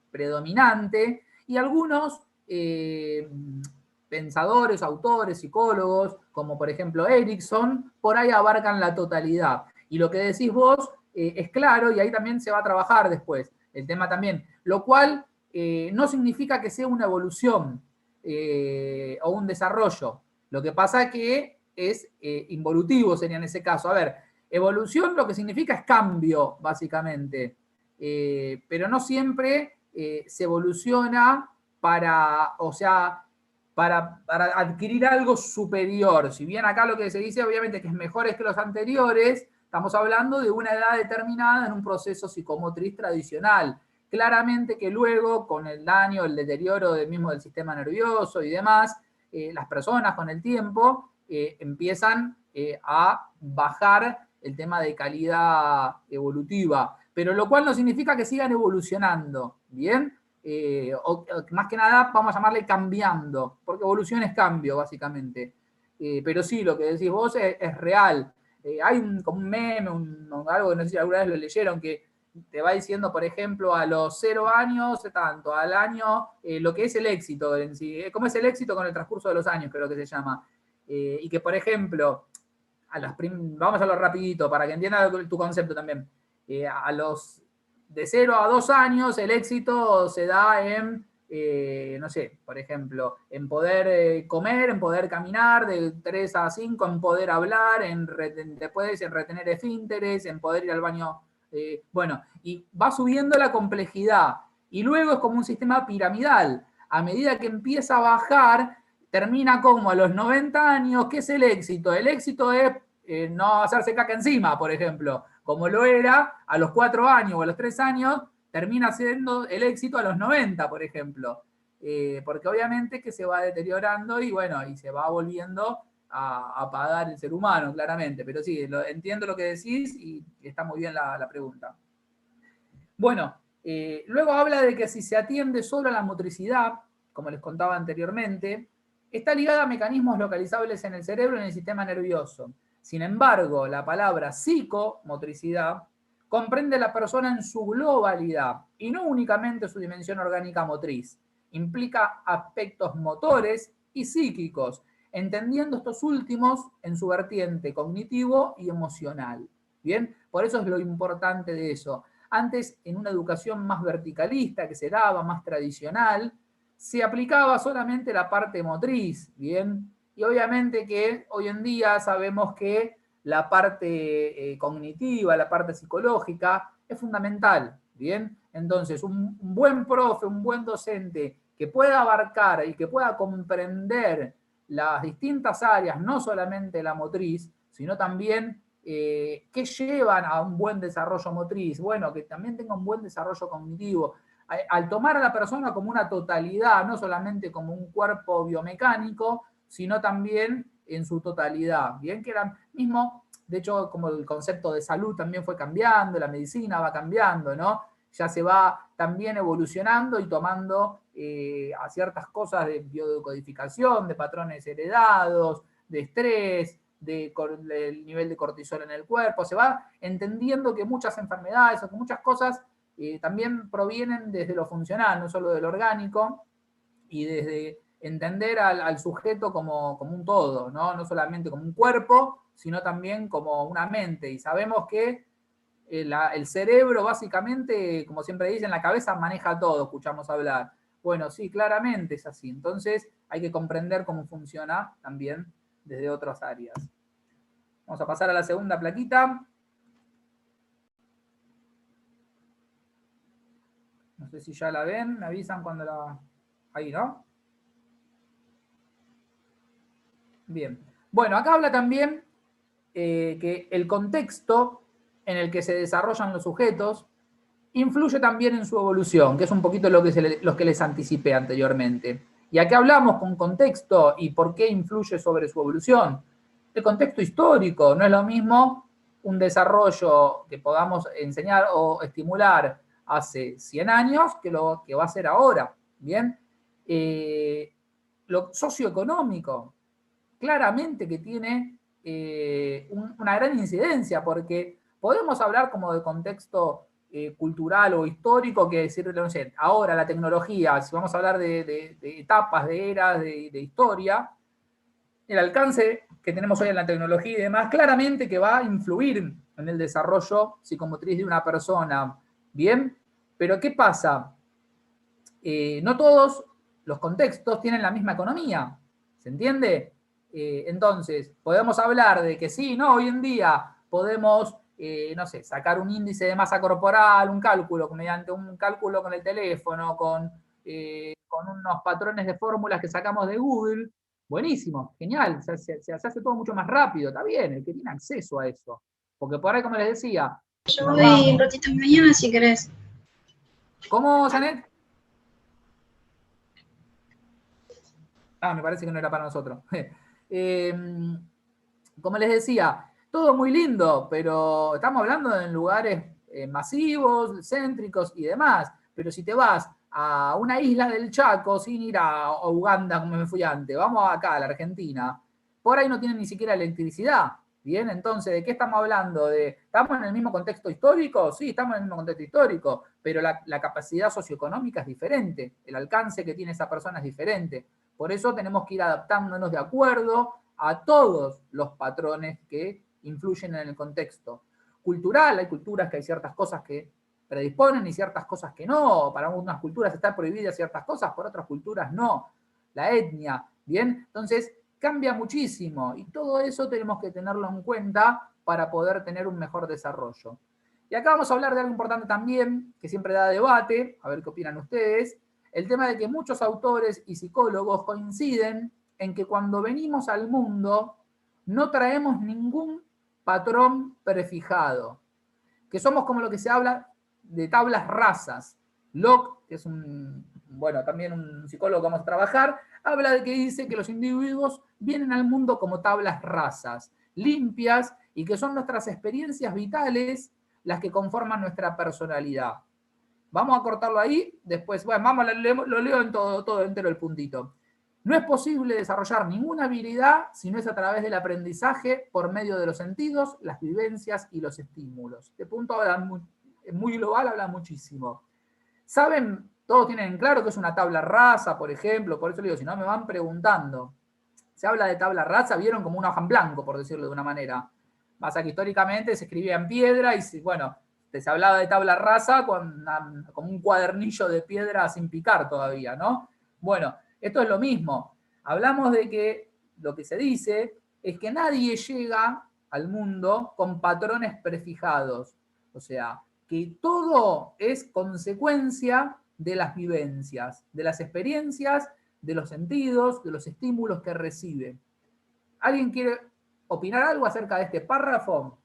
predominante, y algunos pensadores, autores, psicólogos, como por ejemplo Erickson, por ahí abarcan la totalidad. Y lo que decís vos es claro, y ahí también se va a trabajar después el tema también, lo cual no significa que sea una evolución o un desarrollo. Lo que pasa que es involutivo, sería en ese caso. A ver, evolución lo que significa es cambio, básicamente, pero no siempre se evoluciona para, o sea, para adquirir algo superior. Si bien acá lo que se dice, obviamente, que es mejores que los anteriores, estamos hablando de una edad determinada en un proceso psicomotriz tradicional. Claramente que luego, con el daño, el deterioro mismo del sistema nervioso y demás, las personas con el tiempo empiezan a bajar el tema de calidad evolutiva, pero lo cual no significa que sigan evolucionando, ¿bien? O más que nada vamos a llamarle cambiando, porque evolución es cambio, básicamente. Pero sí, lo que decís vos es real. Hay como un meme, algo que no sé si alguna vez lo leyeron, que te va diciendo, por ejemplo, a los 0 años, tanto, al año, lo que es el éxito en sí, cómo es el éxito con el transcurso de los años, creo que se llama. Y que, por ejemplo, vamos a hablar rapidito para que entiendas tu concepto también. A los de 0 a 2 años, el éxito se da en, no sé, por ejemplo, en poder comer, en poder caminar, de 3 a 5, en poder hablar, después en retener esfínteres, en poder ir al baño. Bueno, y va subiendo la complejidad. Y luego es como un sistema piramidal. A medida que empieza a bajar, termina como a los 90 años. ¿Qué es el éxito? El éxito es no hacerse caca encima, por ejemplo, como lo era a los 4 años o a los 3 años, termina siendo el éxito a los 90, por ejemplo. Porque obviamente que se va deteriorando y bueno, y se va volviendo a pagar el ser humano, claramente. Pero sí, entiendo lo que decís y está muy bien la pregunta. Bueno, luego habla de que si se atiende solo a la motricidad, como les contaba anteriormente, está ligada a mecanismos localizables en el cerebro y en el sistema nervioso. Sin embargo, la palabra psicomotricidad comprende a la persona en su globalidad y no únicamente su dimensión orgánica motriz. Implica aspectos motores y psíquicos, entendiendo estos últimos en su vertiente cognitivo y emocional. ¿Bien? Por eso es lo importante de eso. Antes, en una educación más verticalista que se daba, más tradicional, se aplicaba solamente la parte motriz, ¿bien? Y obviamente que hoy en día sabemos que la parte cognitiva, la parte psicológica, es fundamental, ¿bien? Entonces, un buen profe, un buen docente que pueda abarcar y que pueda comprender las distintas áreas, no solamente la motriz, sino también ¿Qué llevan a un buen desarrollo motriz? Bueno, que también tenga un buen desarrollo cognitivo. Al tomar a la persona como una totalidad, no solamente como un cuerpo biomecánico, sino también en su totalidad. Bien, que era mismo, de hecho, como el concepto de salud también fue cambiando, la medicina va cambiando, ¿no? Ya se va también evolucionando y tomando a ciertas cosas de biodecodificación, de patrones heredados, de estrés, del nivel de cortisol en el cuerpo. Se va entendiendo que muchas enfermedades o que muchas cosas también provienen desde lo funcional, no solo del orgánico, y desde entender al sujeto como un todo, ¿no? No solamente como un cuerpo, sino también como una mente. Y sabemos que el cerebro básicamente, como siempre dicen, la cabeza maneja todo, escuchamos hablar. Bueno, sí, claramente es así. Entonces hay que comprender cómo funciona también desde otras áreas. Vamos a pasar a la segunda plaquita. No sé si ya la ven, me avisan cuando la... Ahí, ¿no? Bien. Bueno, acá habla también que el contexto en el que se desarrollan los sujetos influye también en su evolución, que es un poquito lo que les anticipé anteriormente. ¿Y a qué hablamos con contexto y por qué influye sobre su evolución? El contexto histórico no es lo mismo un desarrollo que podamos enseñar o estimular hace 100 años que lo que va a ser ahora. Bien, lo socioeconómico, claramente que tiene una gran incidencia, porque podemos hablar como de contexto cultural o histórico, que decirle, no sé, ahora la tecnología, si vamos a hablar de etapas, de eras, de historia, el alcance que tenemos hoy en la tecnología y demás, claramente que va a influir en el desarrollo psicomotriz de una persona. Bien, pero ¿qué pasa? No todos los contextos tienen la misma economía, ¿se entiende? Entonces, podemos hablar de que sí, ¿no? Hoy en día podemos, no sé, sacar un índice de masa corporal, un cálculo, mediante un cálculo con el teléfono, con unos patrones de fórmulas que sacamos de Google. Buenísimo, genial, se hace todo mucho más rápido, está bien, el que tiene acceso a eso. Porque por ahí, como les decía... Yo voy un ratito mañana si querés. ¿Cómo, Janet? Me parece que no era para nosotros. Como les decía, todo muy lindo, pero estamos hablando en lugares masivos, céntricos y demás. Pero si te vas a una isla del Chaco sin ir a Uganda como me fui antes, vamos acá a la Argentina, por ahí no tienen ni siquiera electricidad. Bien, entonces, ¿de qué estamos hablando? ¿Estamos en el mismo contexto histórico? Sí, estamos en el mismo contexto histórico, pero la capacidad socioeconómica es diferente, el alcance que tiene esa persona es diferente. Por eso tenemos que ir adaptándonos de acuerdo a todos los patrones que influyen en el contexto cultural. Hay culturas que hay ciertas cosas que predisponen y ciertas cosas que no. Para unas culturas están prohibidas ciertas cosas, por otras culturas no. La etnia, ¿bien? Entonces cambia muchísimo y todo eso tenemos que tenerlo en cuenta para poder tener un mejor desarrollo. Y acá vamos a hablar de algo importante también, que siempre da debate, a ver qué opinan ustedes, el tema de que muchos autores y psicólogos coinciden en que cuando venimos al mundo no traemos ningún patrón prefijado, que somos como lo que se habla de tablas rasas. Locke, que es también un psicólogo que vamos a trabajar, habla de que dice que los individuos vienen al mundo como tablas rasas, limpias, y que son nuestras experiencias vitales las que conforman nuestra personalidad. Vamos a cortarlo ahí, después, lo leo en todo entero el puntito. No es posible desarrollar ninguna habilidad si no es a través del aprendizaje por medio de los sentidos, las vivencias y los estímulos. Este punto muy global, habla muchísimo. ¿Saben? Todos tienen claro que es una tabla rasa, por ejemplo, por eso les digo, si no me van preguntando. Se habla de tabla rasa, vieron como una hoja en blanco, por decirlo de una manera. Pasa que históricamente se escribía en piedra y, se hablaba de tabla rasa como un cuadernillo de piedra sin picar todavía, ¿no? Bueno, esto es lo mismo. Hablamos de que lo que se dice es que nadie llega al mundo con patrones prefijados. O sea, que todo es consecuencia de las vivencias, de las experiencias, de los sentidos, de los estímulos que recibe. ¿Alguien quiere opinar algo acerca de este párrafo?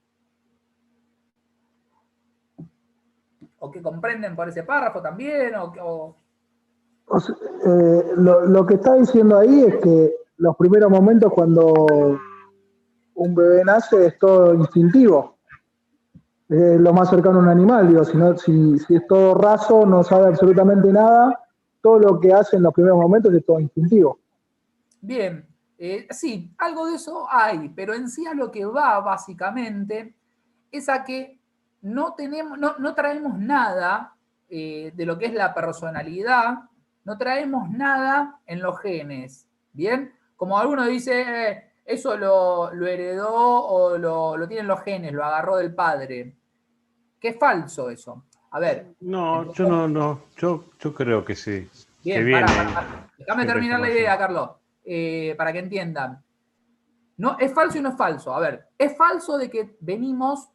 o que comprenden por ese párrafo también, O sea, lo que está diciendo ahí es que los primeros momentos cuando un bebé nace es todo instintivo. Es lo más cercano a un animal, digo, si es todo raso, no sabe absolutamente nada, todo lo que hace en los primeros momentos es todo instintivo. Bien, sí, algo de eso hay, pero en sí a lo que va básicamente es a que no traemos nada de lo que es la personalidad, no traemos nada en los genes, ¿bien? Como alguno dice, eso lo heredó o lo tienen los genes, lo agarró del padre. Qué falso eso. A ver. No, yo creo que sí. Que Bien, viene. Déjame terminar la idea, Carlos, para que entiendan. No, es falso y no es falso. A ver, es falso de que venimos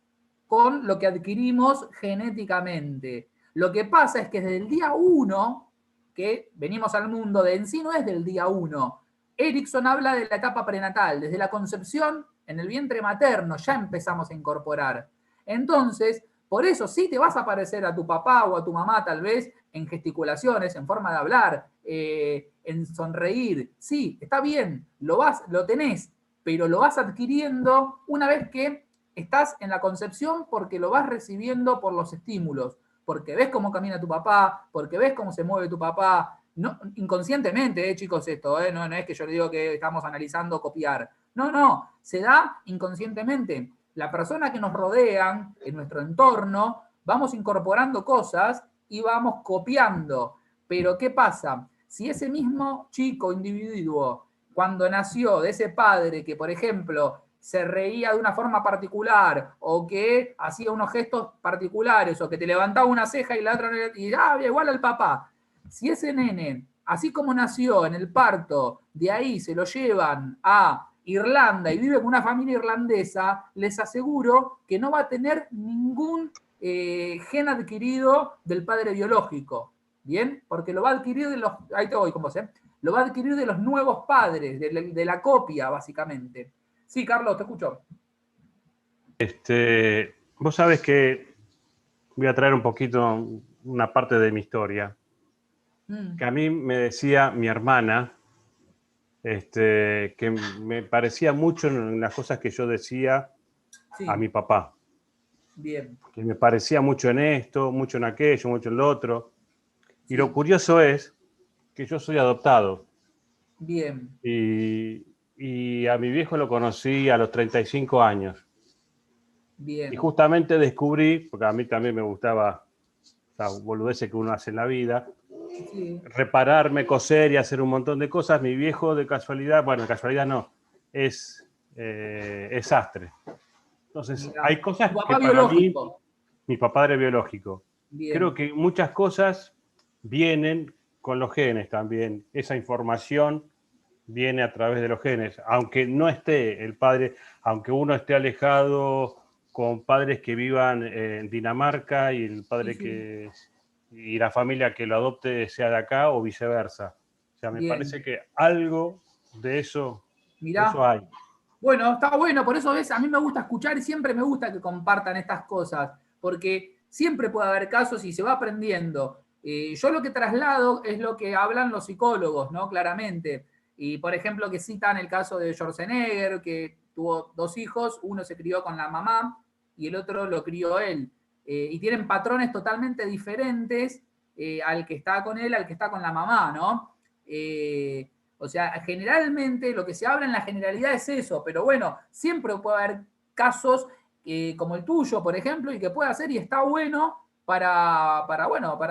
con lo que adquirimos genéticamente. Lo que pasa es que desde el día 1 que venimos al mundo, de en sí no es del día 1. Erickson habla de la etapa prenatal. Desde la concepción, en el vientre materno, ya empezamos a incorporar. Entonces, por eso sí te vas a parecer a tu papá o a tu mamá, tal vez, en gesticulaciones, en forma de hablar, en sonreír. Sí, está bien, lo tenés, pero lo vas adquiriendo una vez que estás en la concepción porque lo vas recibiendo por los estímulos, porque ves cómo camina tu papá, porque ves cómo se mueve tu papá, no, inconscientemente, chicos, esto, no es que yo le digo que estamos analizando copiar, no, se da inconscientemente. La persona que nos rodean, en nuestro entorno, vamos incorporando cosas y vamos copiando. Pero ¿qué pasa? Si ese mismo chico, individuo, cuando nació de ese padre que, por ejemplo, se reía de una forma particular o que hacía unos gestos particulares o que te levantaba una ceja y la otra igual al papá. Si ese nene, así como nació en el parto, de ahí se lo llevan a Irlanda y vive con una familia irlandesa, les aseguro que no va a tener ningún gen adquirido del padre biológico, ¿bien? Porque lo va a adquirir de los, ahí te voy con vos, lo va a adquirir de los nuevos padres, de la copia, básicamente. Sí, Carlos, te escucho. Vos sabés que voy a traer un poquito una parte de mi historia. Que a mí me decía mi hermana, que me parecía mucho en las cosas que yo decía Sí. a mi papá. Bien. Que me parecía mucho en esto, mucho en aquello, mucho en lo otro. Sí. Y lo curioso es que yo soy adoptado. Bien. Y a mi viejo lo conocí a los 35 años. Bien. Y justamente descubrí, porque a mí también me gustaba las boludeces que uno hace en la vida, sí. Repararme, coser y hacer un montón de cosas. Mi viejo, de casualidad, bueno, de casualidad no, es sastre. Entonces, Mirá. hay cosas ¿Tu papá que para biológico? mí, mi padre biológico, Bien. creo que muchas cosas vienen con los genes también. Esa información viene a través de los genes, aunque no esté el padre, aunque uno esté alejado con padres que vivan en Dinamarca y el padre que y la familia que lo adopte sea de acá o viceversa. O sea, me parece que algo de eso, Mirá. eso hay. Bueno, está bueno, por eso ves, a mí me gusta escuchar y siempre me gusta que compartan estas cosas, porque siempre puede haber casos y se va aprendiendo. Yo lo que traslado es lo que hablan los psicólogos, ¿no? Claramente. Y, por ejemplo, que citan el caso de Schwarzenegger, que tuvo 2 hijos, uno se crió con la mamá y el otro lo crió él. Y tienen patrones totalmente diferentes al que está con él, al que está con la mamá, ¿no? O sea, generalmente lo que se habla en la generalidad es eso, pero bueno, siempre puede haber casos como el tuyo, por ejemplo, y que puede hacer y está bueno para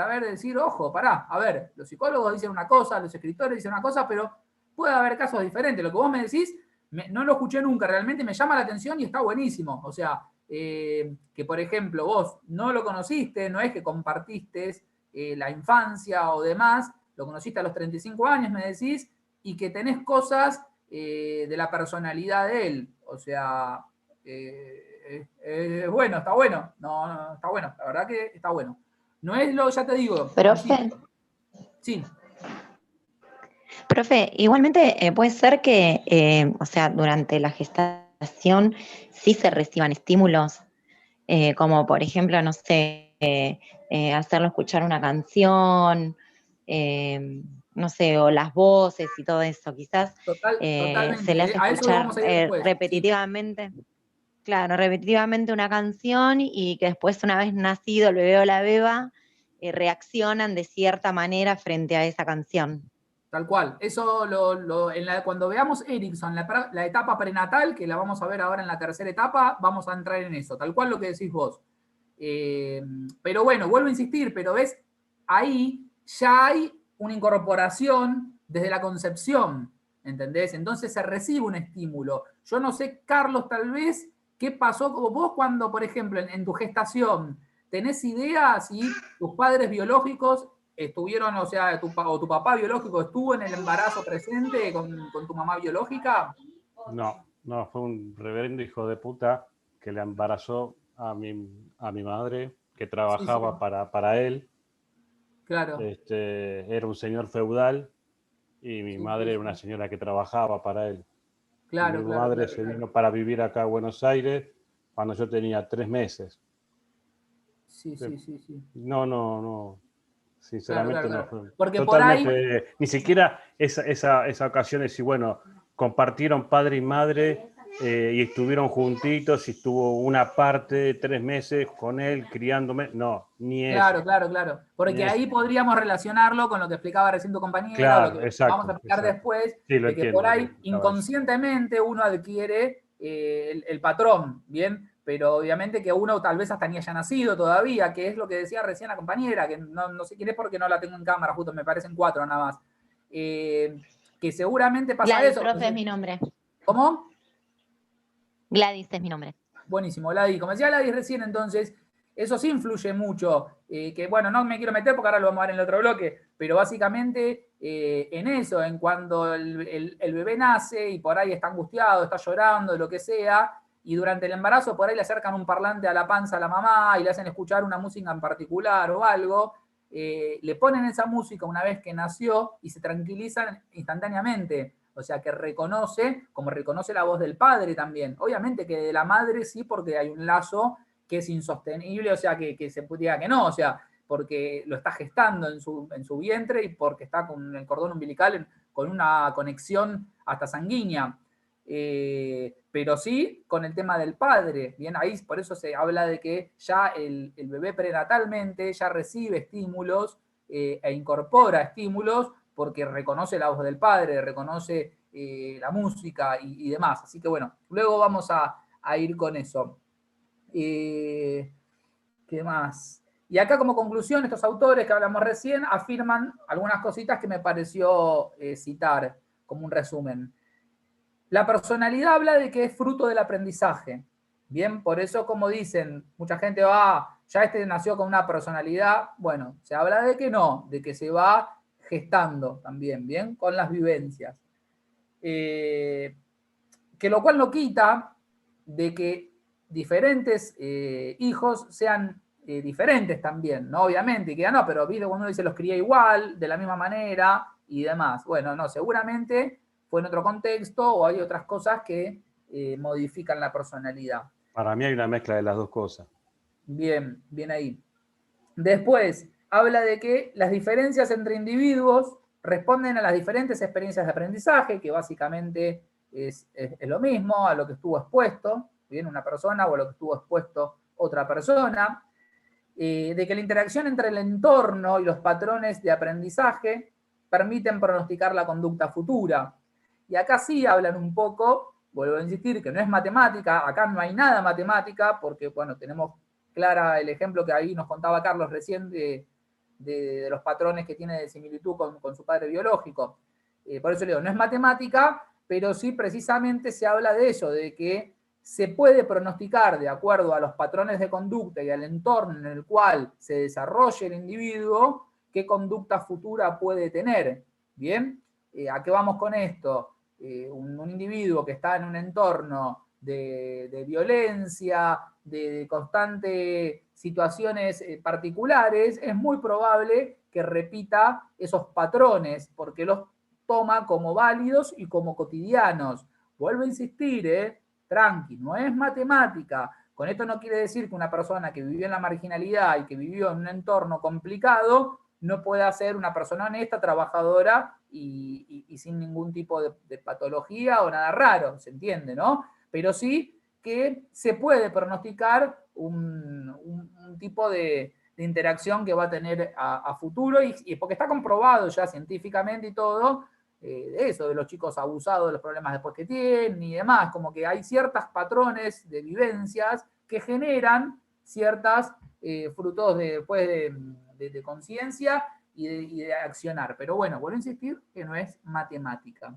ver, decir, ojo, pará, a ver, los psicólogos dicen una cosa, los escritores dicen una cosa, pero puede haber casos diferentes. Lo que vos me decís, no lo escuché nunca, realmente me llama la atención y está buenísimo. O sea, que por ejemplo vos no lo conociste, no es que compartiste la infancia o demás, lo conociste a los 35 años, me decís, y que tenés cosas de la personalidad de él. O sea, bueno, está bueno. No, está bueno, la verdad que está bueno. No es lo, ya te digo. Profe. Sí. Profe, igualmente puede ser que, o sea, durante la gestación sí se reciban estímulos, como por ejemplo, no sé, hacerlo escuchar una canción, no sé, o las voces y todo eso. Quizás Totalmente. se le hace A eso escuchar vamos a ir después. repetitivamente. Claro, repetitivamente una canción y que después, una vez nacido el bebé o la beba, reaccionan de cierta manera frente a esa canción. Tal cual. Eso cuando veamos Erickson, la etapa prenatal, que la vamos a ver ahora en la tercera etapa, vamos a entrar en eso. Tal cual lo que decís vos. Pero bueno, vuelvo a insistir, pero ves, ahí ya hay una incorporación desde la concepción, ¿entendés? Entonces se recibe un estímulo. Yo no sé, Carlos, tal vez, qué pasó vos cuando, por ejemplo, en tu gestación, ¿tenés idea si tus padres biológicos estuvieron, o sea, tu papá biológico estuvo en el embarazo presente con tu mamá biológica? No, fue un reverendo hijo de puta que le embarazó a mi madre, que trabajaba Sí. para él. Claro. Era un señor feudal y mi madre era una señora que trabajaba para él. Claro, Mi madre se vino para vivir acá a Buenos Aires cuando yo tenía 3 meses. Sí. No. Sinceramente no Claro. fue. Porque por ahí, Totalmente, ni siquiera esa ocasión es, y bueno, compartieron padre y madre y estuvieron juntitos y estuvo una parte de 3 meses con él criándome. No, ni eso. claro. Ni Porque ahí eso. podríamos relacionarlo con lo que explicaba recién tu compañera, o lo Claro, que vamos a exacto. explicar después, Sí, lo de que por entiendo lo que ahí explicaba ella. inconscientemente uno adquiere el patrón, ¿bien? Pero obviamente que uno tal vez hasta ni haya nacido todavía, que es lo que decía recién la compañera, que no sé quién es porque no la tengo en cámara, justo me parecen 4 nada más. Que seguramente pasa Gladys, eso. profe, es mi nombre. ¿Cómo? Gladys es mi nombre. Buenísimo, Ladi. Como decía Ladi recién, entonces, eso sí influye mucho. Que bueno, no me quiero meter porque ahora lo vamos a ver en el otro bloque, pero básicamente en eso, en cuando el bebé nace y por ahí está angustiado, está llorando, lo que sea, y durante el embarazo por ahí le acercan un parlante a la panza a la mamá y le hacen escuchar una música en particular o algo, le ponen esa música una vez que nació y se tranquilizan instantáneamente. O sea, que reconoce, como reconoce la voz del padre también. Obviamente que de la madre sí, porque hay un lazo que es insostenible, o sea, que se diga que no, o sea, porque lo está gestando en su vientre y porque está con el cordón umbilical con una conexión hasta sanguínea. Pero sí con el tema del padre. Bien, ahí por eso se habla de que ya el bebé prenatalmente ya recibe estímulos e incorpora estímulos porque reconoce la voz del padre, reconoce la música y demás. Así que bueno, luego vamos a ir con eso. ¿Qué más? Y acá como conclusión, estos autores que hablamos recién afirman algunas cositas que me pareció citar como un resumen. La personalidad habla de que es fruto del aprendizaje. Bien, por eso como dicen, mucha gente va, ya este nació con una personalidad. Bueno, se habla de que no, de que se va gestando también, bien, con las vivencias. Que lo cual no quita de que diferentes hijos sean diferentes también, ¿no? Obviamente, que no, pero ¿viste? Cuando uno dice los crié igual, de la misma manera y demás. Bueno, no, seguramente fue en otro contexto o hay otras cosas que modifican la personalidad. Para mí hay una mezcla de las dos cosas. Bien, bien ahí. Después, habla de que las diferencias entre individuos responden a las diferentes experiencias de aprendizaje, que básicamente es lo mismo a lo que estuvo expuesto, bien, una persona o a lo que estuvo expuesto otra persona. De que la interacción entre el entorno y los patrones de aprendizaje permiten pronosticar la conducta futura. Y acá sí hablan un poco, vuelvo a insistir, que no es matemática, acá no hay nada matemática, porque bueno, tenemos clara el ejemplo que ahí nos contaba Carlos recién de los patrones que tiene de similitud con su padre biológico. Por eso le digo, no es matemática, pero sí precisamente se habla de eso, de que se puede pronosticar de acuerdo a los patrones de conducta y al entorno en el cual se desarrolle el individuo, qué conducta futura puede tener. ¿Bien? ¿A qué vamos con esto? Un individuo que está en un entorno de violencia, de constantes situaciones particulares, es muy probable que repita esos patrones, porque los toma como válidos y como cotidianos. Vuelvo a insistir, tranqui, no es matemática, Con esto no quiere decir que una persona que vivió en la marginalidad y que vivió en un entorno complicado no pueda ser una persona honesta, trabajadora y sin ningún tipo de patología o nada raro, ¿se entiende, no? Pero sí que se puede pronosticar un tipo de interacción que va a tener a futuro, y porque está comprobado ya científicamente y todo, eso de los chicos abusados, de los problemas después que tienen y demás, como que hay ciertos patrones de vivencias que generan ciertos frutos después de conciencia y de accionar. Pero bueno, vuelvo a insistir que no es matemática.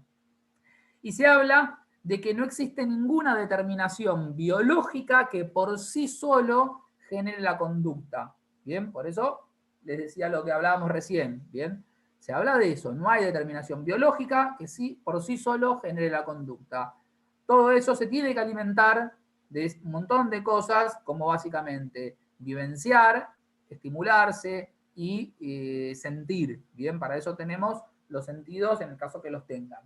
Y se habla de que no existe ninguna determinación biológica que por sí solo genere la conducta. Bien, por eso les decía lo que hablábamos recién. Bien, se habla de eso, no hay determinación biológica que sí, por sí solo genere la conducta. Todo eso se tiene que alimentar de un montón de cosas, como básicamente vivenciar, estimularse y sentir. Bien, para eso tenemos los sentidos en el caso que los tengan.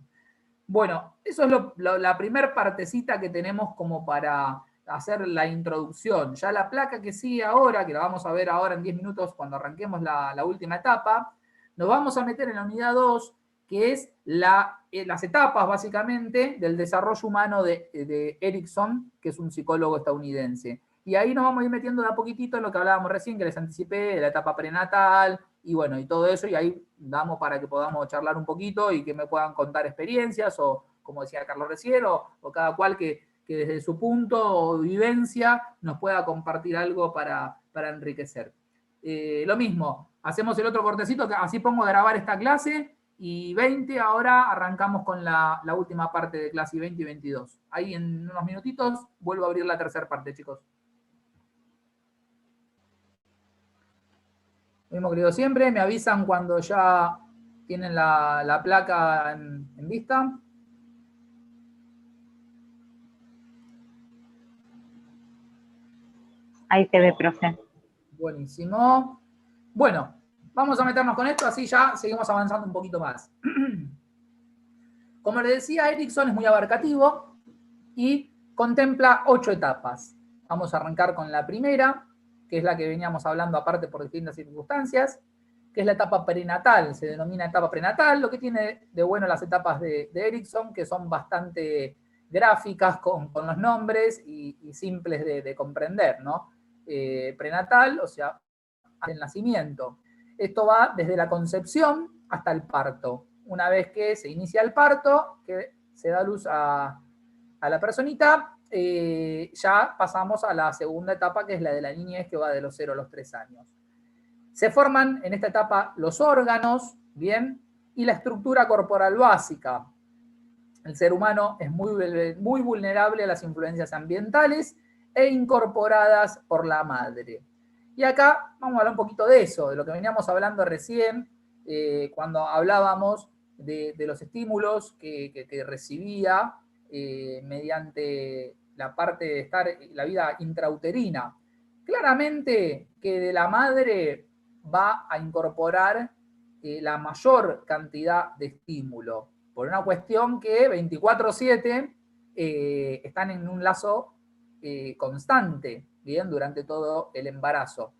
Bueno, eso es la primera partecita que tenemos como para hacer la introducción. Ya la placa que sigue ahora, que la vamos a ver ahora en 10 minutos cuando arranquemos la última etapa, nos vamos a meter en la unidad 2, que es las etapas básicamente del desarrollo humano de Erickson, que es un psicólogo estadounidense. Y ahí nos vamos a ir metiendo de a poquitito en lo que hablábamos recién, que les anticipé, de la etapa prenatal, y bueno, y todo eso, y ahí damos para que podamos charlar un poquito y que me puedan contar experiencias, o como decía Carlos recién, o cada cual que desde su punto o vivencia nos pueda compartir algo para enriquecer. Lo mismo, hacemos el otro cortecito, que así pongo a grabar esta clase, y 20 ahora arrancamos con la última parte de clase 20 y 22. Ahí en unos minutitos vuelvo a abrir la tercera parte, chicos. Mismo querido siempre, me avisan cuando ya tienen la placa en vista. Ahí se ve, profe. Buenísimo. Bueno, vamos a meternos con esto, así ya seguimos avanzando un poquito más. Como les decía, Erickson es muy abarcativo y contempla 8 etapas. Vamos a arrancar con la primera, que es la que veníamos hablando aparte por distintas circunstancias, que es la etapa prenatal. Se denomina etapa prenatal, lo que tiene de bueno las etapas de Erickson, que son bastante gráficas con los nombres y simples de comprender, ¿no? Prenatal, o sea, del nacimiento. Esto va desde la concepción hasta el parto. Una vez que se inicia el parto, que se da luz a la personita, ya pasamos a la segunda etapa, que es la de la niñez, que va de los 0 a los 3 años. Se forman en esta etapa los órganos, ¿bien? Y la estructura corporal básica. El ser humano es muy vulnerable a las influencias ambientales e incorporadas por la madre. Y acá vamos a hablar un poquito de eso, de lo que veníamos hablando recién, cuando hablábamos de los estímulos que recibía mediante la parte de estar la vida intrauterina. Claramente que de la madre va a incorporar la mayor cantidad de estímulo, por una cuestión que 24/7 están en un lazo constante, bien, durante todo el embarazo.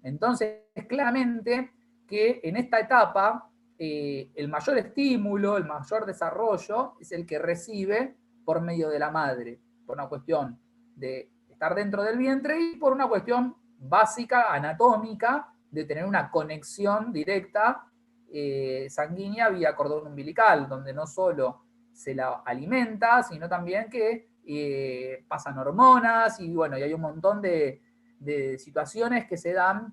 Entonces, claramente que en esta etapa el mayor estímulo, el mayor desarrollo es el que recibe por medio de la madre, por una cuestión de estar dentro del vientre y por una cuestión básica, anatómica, de tener una conexión directa sanguínea vía cordón umbilical, donde no solo se la alimenta, sino también que pasan hormonas y bueno, y hay un montón de situaciones que se dan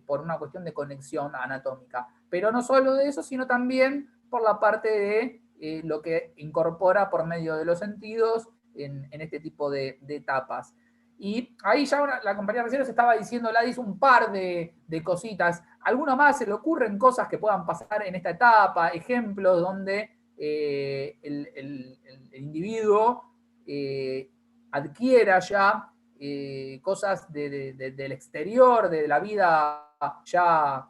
por una cuestión de conexión anatómica. Pero no solo de eso, sino también por la parte de lo que incorpora por medio de los sentidos en este tipo de etapas. Y ahí ya la compañera recién nos estaba diciendo, Ladis, un par de cositas. ¿Alguno más se le ocurren cosas que puedan pasar en esta etapa? Ejemplos donde el individuo adquiera ya cosas del exterior, de la vida ya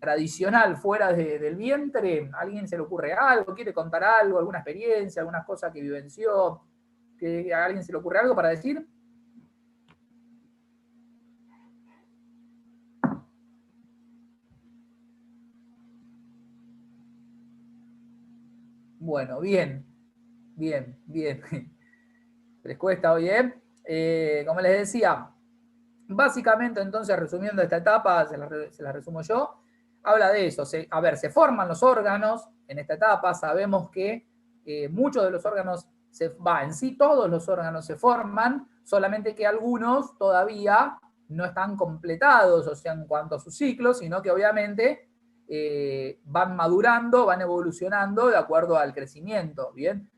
tradicional fuera del vientre. ¿A alguien se le ocurre algo? ¿Quiere contar algo? ¿Alguna experiencia? ¿Alguna cosa que vivenció? ¿A alguien se le ocurre algo para decir? Bueno, bien. Bien, bien. ¿Les cuesta hoy, como les decía, básicamente, entonces, resumiendo esta etapa, se la resumo yo, habla de eso. Se forman los órganos en esta etapa, sabemos que muchos de los órganos, en sí todos los órganos se forman, solamente que algunos todavía no están completados, o sea, en cuanto a su ciclo, sino que obviamente van madurando, van evolucionando de acuerdo al crecimiento, ¿bien?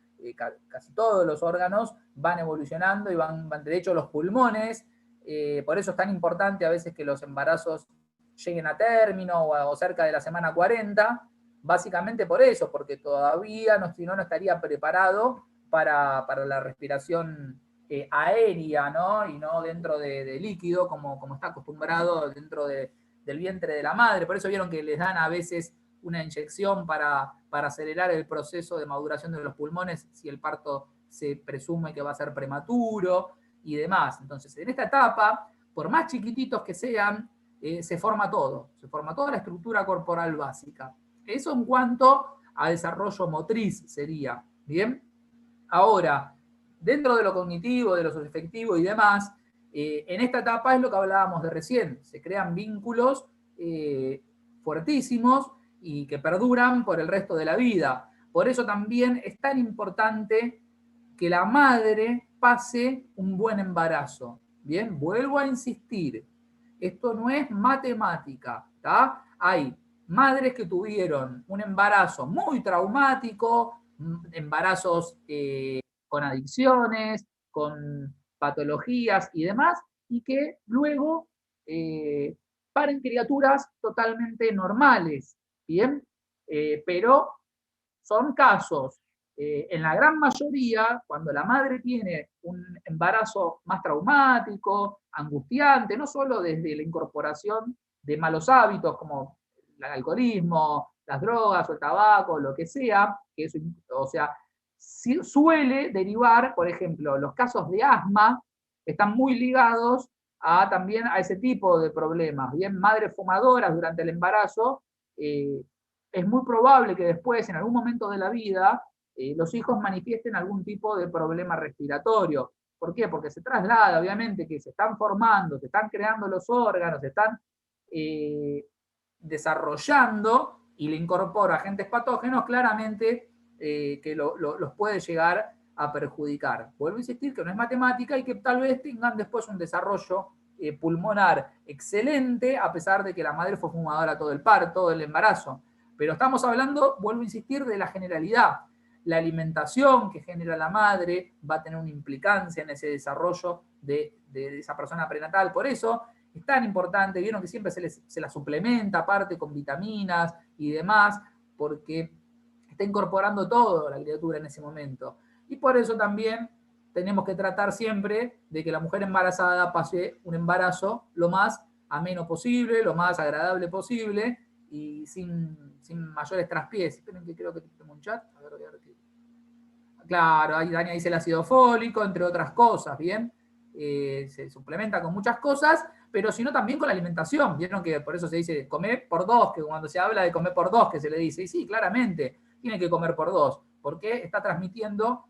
Casi todos los órganos van evolucionando y van de hecho los pulmones, por eso es tan importante a veces que los embarazos lleguen a término o cerca de la semana 40, básicamente por eso, porque todavía si no estaría preparado para la respiración aérea, ¿no? Y no dentro de líquido, como está acostumbrado dentro del vientre de la madre. Por eso vieron que les dan a veces una inyección para acelerar el proceso de maduración de los pulmones si el parto se presume que va a ser prematuro y demás. Entonces, en esta etapa, por más chiquititos que sean, se forma todo. Se forma toda la estructura corporal básica. Eso en cuanto a desarrollo motriz sería, ¿bien? Ahora, dentro de lo cognitivo, de lo afectivo y demás, en esta etapa es lo que hablábamos de recién. Se crean vínculos fuertísimos y que perduran por el resto de la vida. Por eso también es tan importante que la madre pase un buen embarazo. Bien, vuelvo a insistir, esto no es matemática, ¿tá? Hay madres que tuvieron un embarazo muy traumático, embarazos con adicciones, con patologías y demás, y que luego paren criaturas totalmente normales, ¿bien? Pero son casos, en la gran mayoría, cuando la madre tiene un embarazo más traumático, angustiante, no solo desde la incorporación de malos hábitos como el alcoholismo, las drogas o el tabaco, lo que sea, que eso, o sea, suele derivar, por ejemplo, los casos de asma están muy ligados también a ese tipo de problemas. Bien, madres fumadoras durante el embarazo, es muy probable que después, en algún momento de la vida, los hijos manifiesten algún tipo de problema respiratorio. ¿Por qué? Porque se traslada, obviamente, que se están formando, se están creando los órganos, se están desarrollando y le incorpora agentes patógenos, claramente que los puede llegar a perjudicar. Vuelvo a insistir que no es matemática y que tal vez tengan después un desarrollo pulmonar excelente, a pesar de que la madre fue fumadora todo el parto, todo el embarazo. Pero estamos hablando, vuelvo a insistir, de la generalidad. La alimentación que genera la madre va a tener una implicancia en ese desarrollo de esa persona prenatal. Por eso es tan importante, vieron que siempre se la suplementa aparte con vitaminas y demás, porque está incorporando todo la criatura en ese momento. Y por eso también tenemos que tratar siempre de que la mujer embarazada pase un embarazo lo más ameno posible, lo más agradable posible y sin mayores traspiés. Esperen que creo que tengo un chat. A ver. Claro, ahí Dani dice el ácido fólico, entre otras cosas, ¿bien? Se suplementa con muchas cosas, pero sino también con la alimentación. Vieron que por eso se dice comer por dos, que cuando se habla de comer por dos, que se le dice, y sí, claramente, tiene que comer por dos, porque está transmitiendo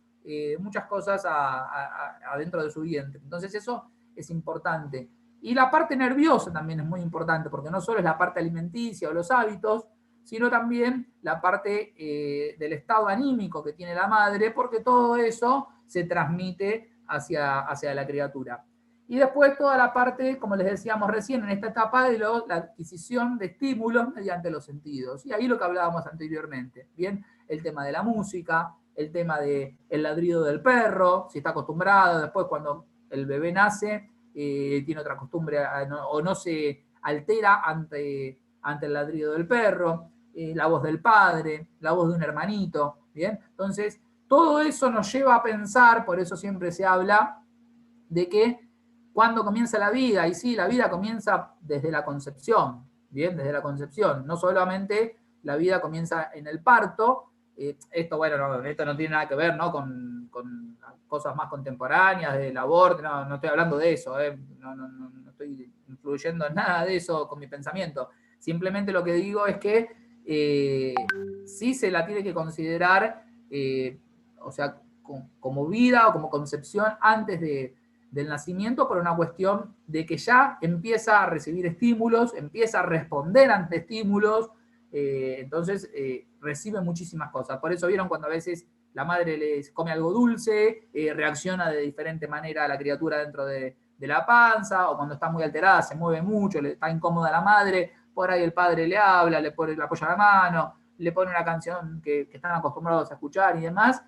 muchas cosas adentro de su vientre. Entonces eso es importante. Y la parte nerviosa también es muy importante, porque no solo es la parte alimenticia o los hábitos, sino también la parte del estado anímico que tiene la madre, porque todo eso se transmite hacia la criatura. Y después toda la parte, como les decíamos recién, en esta etapa de la adquisición de estímulos mediante los sentidos. Y ahí lo que hablábamos anteriormente, ¿bien? El tema de la música, el tema del ladrido del perro, si está acostumbrado, después cuando el bebé nace, tiene otra costumbre o no se altera ante el ladrido del perro, la voz del padre, la voz de un hermanito, ¿bien? Entonces, todo eso nos lleva a pensar, por eso siempre se habla de que cuando comienza la vida, y sí, la vida comienza desde la concepción, ¿bien? Desde la concepción, no solamente la vida comienza en el parto, esto no tiene nada que ver, ¿no? con cosas más contemporáneas, del aborto, no estoy hablando de eso, no estoy influyendo en nada de eso con mi pensamiento. Simplemente lo que digo es que sí se la tiene que considerar o sea, como vida o como concepción antes del nacimiento, por una cuestión de que ya empieza a recibir estímulos, empieza a responder ante estímulos, entonces recibe muchísimas cosas. Por eso vieron cuando a veces la madre les come algo dulce, reacciona de diferente manera a la criatura dentro de la panza, o cuando está muy alterada, se mueve mucho, le está incómoda a la madre, por ahí el padre le habla, le apoya la mano, le pone una canción que están acostumbrados a escuchar y demás,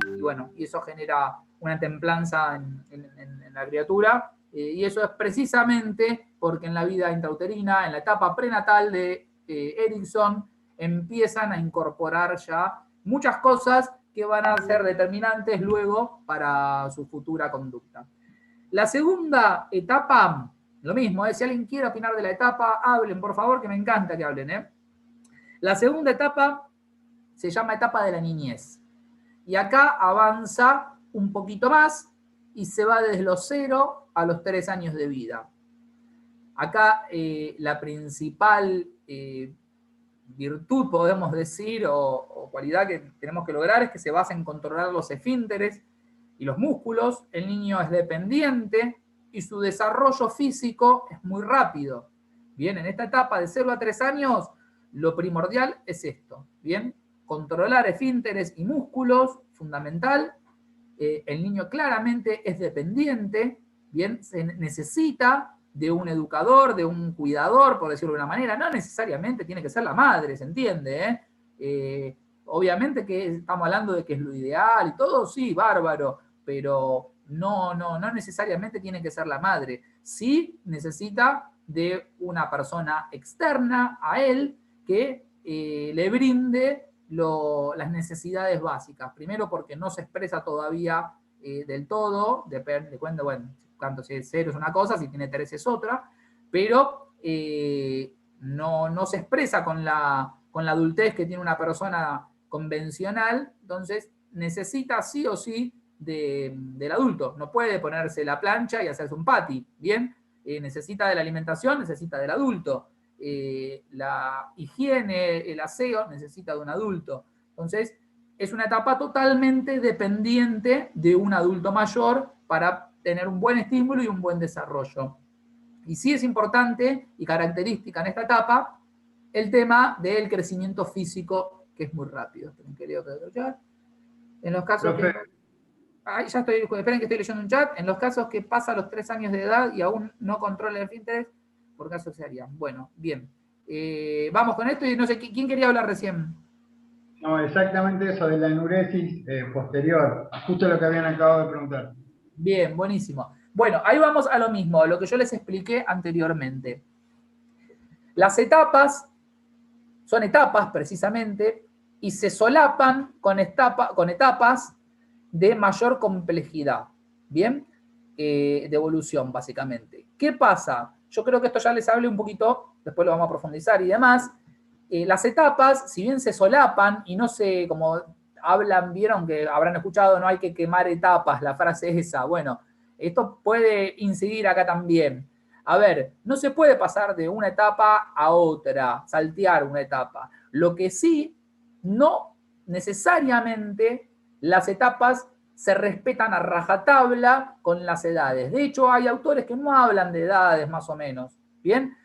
y bueno, y eso genera una templanza en la criatura, y eso es precisamente porque en la vida intrauterina, en la etapa prenatal de Erickson, empiezan a incorporar ya muchas cosas que van a ser determinantes luego para su futura conducta. La segunda etapa, lo mismo, si alguien quiere opinar de la etapa, hablen, por favor, que me encanta que hablen. La segunda etapa se llama etapa de la niñez. Y acá avanza un poquito más y se va desde los 0 a los 3 años de vida. Acá la principal virtud, podemos decir, o cualidad que tenemos que lograr es que se basa en controlar los esfínteres y los músculos. El niño es dependiente y su desarrollo físico es muy rápido. Bien, en esta etapa de 0 a 3 años, lo primordial es esto. Bien, controlar esfínteres y músculos, fundamental. El niño claramente es dependiente. Bien, se necesita de un educador, de un cuidador, por decirlo de una manera. No necesariamente tiene que ser la madre, ¿se entiende? Obviamente que estamos hablando de que es lo ideal y todo, sí, bárbaro, pero no necesariamente tiene que ser la madre. Sí necesita de una persona externa a él que le brinde las necesidades básicas. Primero porque no se expresa todavía del todo, depende, bueno, tanto si es 0 es una cosa, si tiene 3 es otra, pero no se expresa con la adultez que tiene una persona convencional, entonces necesita sí o sí del adulto. No puede ponerse la plancha y hacerse un patty, ¿bien? Necesita de la alimentación, necesita del adulto. La higiene, el aseo, necesita de un adulto. Entonces, es una etapa totalmente dependiente de un adulto mayor para tener un buen estímulo y un buen desarrollo. Y sí es importante y característica en esta etapa el tema del crecimiento físico, que es muy rápido. En los casos que... ya estoy, esperen que estoy leyendo un chat. En los casos que pasa a los 3 años de edad y aún no controla el esfínteres, por caso se haría. Bueno, bien. Vamos con esto y no sé, ¿quién quería hablar recién? No, exactamente eso, de la enuresis posterior. Justo lo que habían acabado de preguntar. Bien, buenísimo. Bueno, ahí vamos a lo mismo, a lo que yo les expliqué anteriormente. Las etapas son etapas precisamente y se solapan con etapas de mayor complejidad, ¿bien? De evolución, básicamente. ¿Qué pasa? Yo creo que esto ya les hablé un poquito, después lo vamos a profundizar y demás. Las etapas, si bien se solapan y no se, como hablan, vieron que habrán escuchado, no hay que quemar etapas, la frase es esa. Bueno, esto puede incidir acá también. A ver, no se puede pasar de una etapa a otra, saltear una etapa. Lo que sí, no necesariamente las etapas se respetan a rajatabla con las edades. De hecho, hay autores que no hablan de edades más o menos, ¿bien?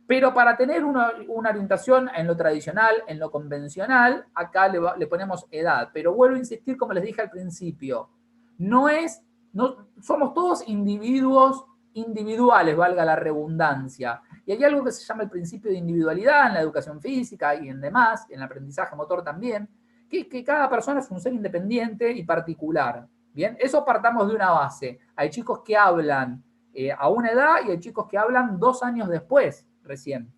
Pero para tener una orientación en lo tradicional, en lo convencional, acá le ponemos edad. Pero vuelvo a insistir, como les dije al principio, somos todos individuos individuales, valga la redundancia. Y hay algo que se llama el principio de individualidad en la educación física y en demás, en el aprendizaje motor también, que cada persona es un ser independiente y particular. Bien, eso partamos de una base. Hay chicos que hablan a una edad y hay chicos que hablan 2 años después, recién.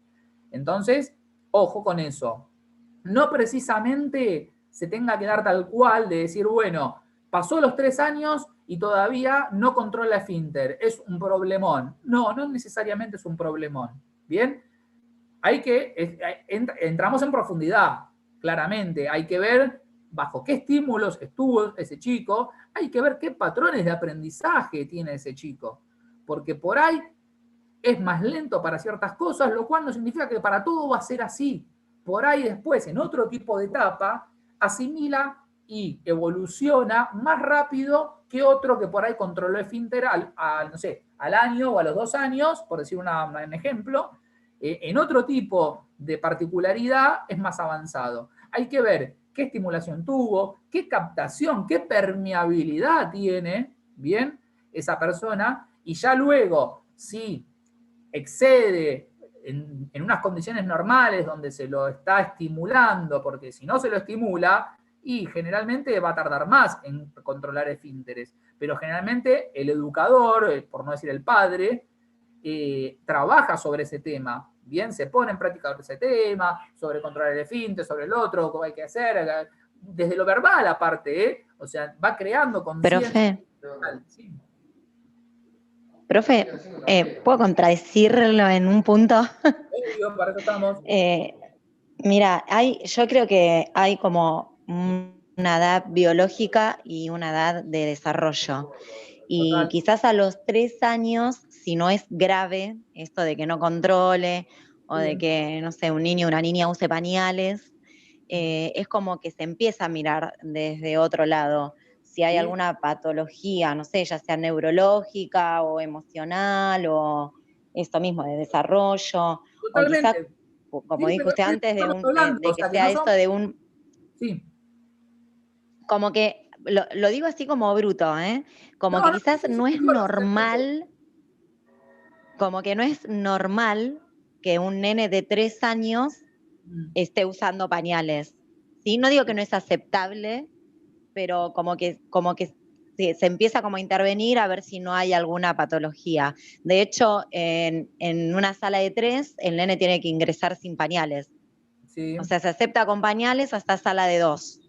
Entonces, ojo con eso. No precisamente se tenga que dar tal cual de decir, bueno, pasó los 3 años y todavía no controla esfínter. Es un problemón. No necesariamente es un problemón. ¿Bien? Entramos en profundidad, claramente. Hay que ver bajo qué estímulos estuvo ese chico. Hay que ver qué patrones de aprendizaje tiene ese chico. Porque por ahí es más lento para ciertas cosas, lo cual no significa que para todo va a ser así. Por ahí después, en otro tipo de etapa, asimila y evoluciona más rápido que otro que por ahí controló esfínter no sé, al año o a los 2 años, por decir un ejemplo. En otro tipo de particularidad es más avanzado. Hay que ver qué estimulación tuvo, qué captación, qué permeabilidad tiene, bien, esa persona, y ya luego, si excede en unas condiciones normales donde se lo está estimulando, porque si no se lo estimula, y generalmente va a tardar más en controlar esfínteres, pero generalmente el educador, por no decir el padre, trabaja sobre ese tema, bien, se pone en práctica sobre ese tema, sobre controlar el esfínter, sobre el otro, cómo hay que hacer, desde lo verbal aparte, o sea, va creando conciencia. Sí. Profe, ¿puedo contradecirlo en un punto? Obvio, para eso estamos. Mira, yo creo que hay como una edad biológica y una edad de desarrollo. Y Total. quizás a los 3 años, si no es grave, esto de que no controle o de que, no sé, un niño o una niña use pañales, es como que se empieza a mirar desde otro lado. Si hay alguna patología, no sé, ya sea neurológica o emocional o esto mismo de desarrollo, Totalmente. o quizás, como dijo usted antes, de que sea esto de un... Sí. Como que, lo digo así como bruto, ¿eh? Como que quizás no es normal, como que no es normal que un nene de 3 años esté usando pañales. ¿Sí? No digo que no es aceptable, pero como que se empieza como a intervenir a ver si no hay alguna patología. De hecho, en una sala de 3, el nene tiene que ingresar sin pañales. Sí. O sea, se acepta con pañales hasta sala de 2.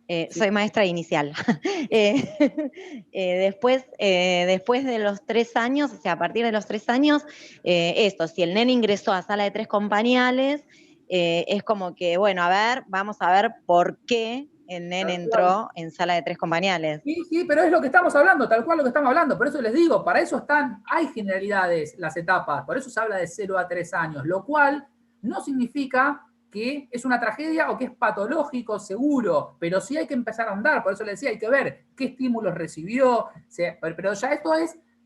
Sí. Soy maestra inicial. Después de los 3 años, o sea, a partir de los 3 años, si el nene ingresó a sala de 3 con pañales, es como que, bueno, a ver, vamos a ver por qué el nene entró en sala de 3 con pañales. Sí, pero es lo que estamos hablando, tal cual lo que estamos hablando. Por eso les digo, para eso hay generalidades las etapas, por eso se habla de 0 a 3 años, lo cual no significa que es una tragedia o que es patológico seguro, pero sí hay que empezar a andar, por eso les decía, hay que ver qué estímulos recibió, pero ya esto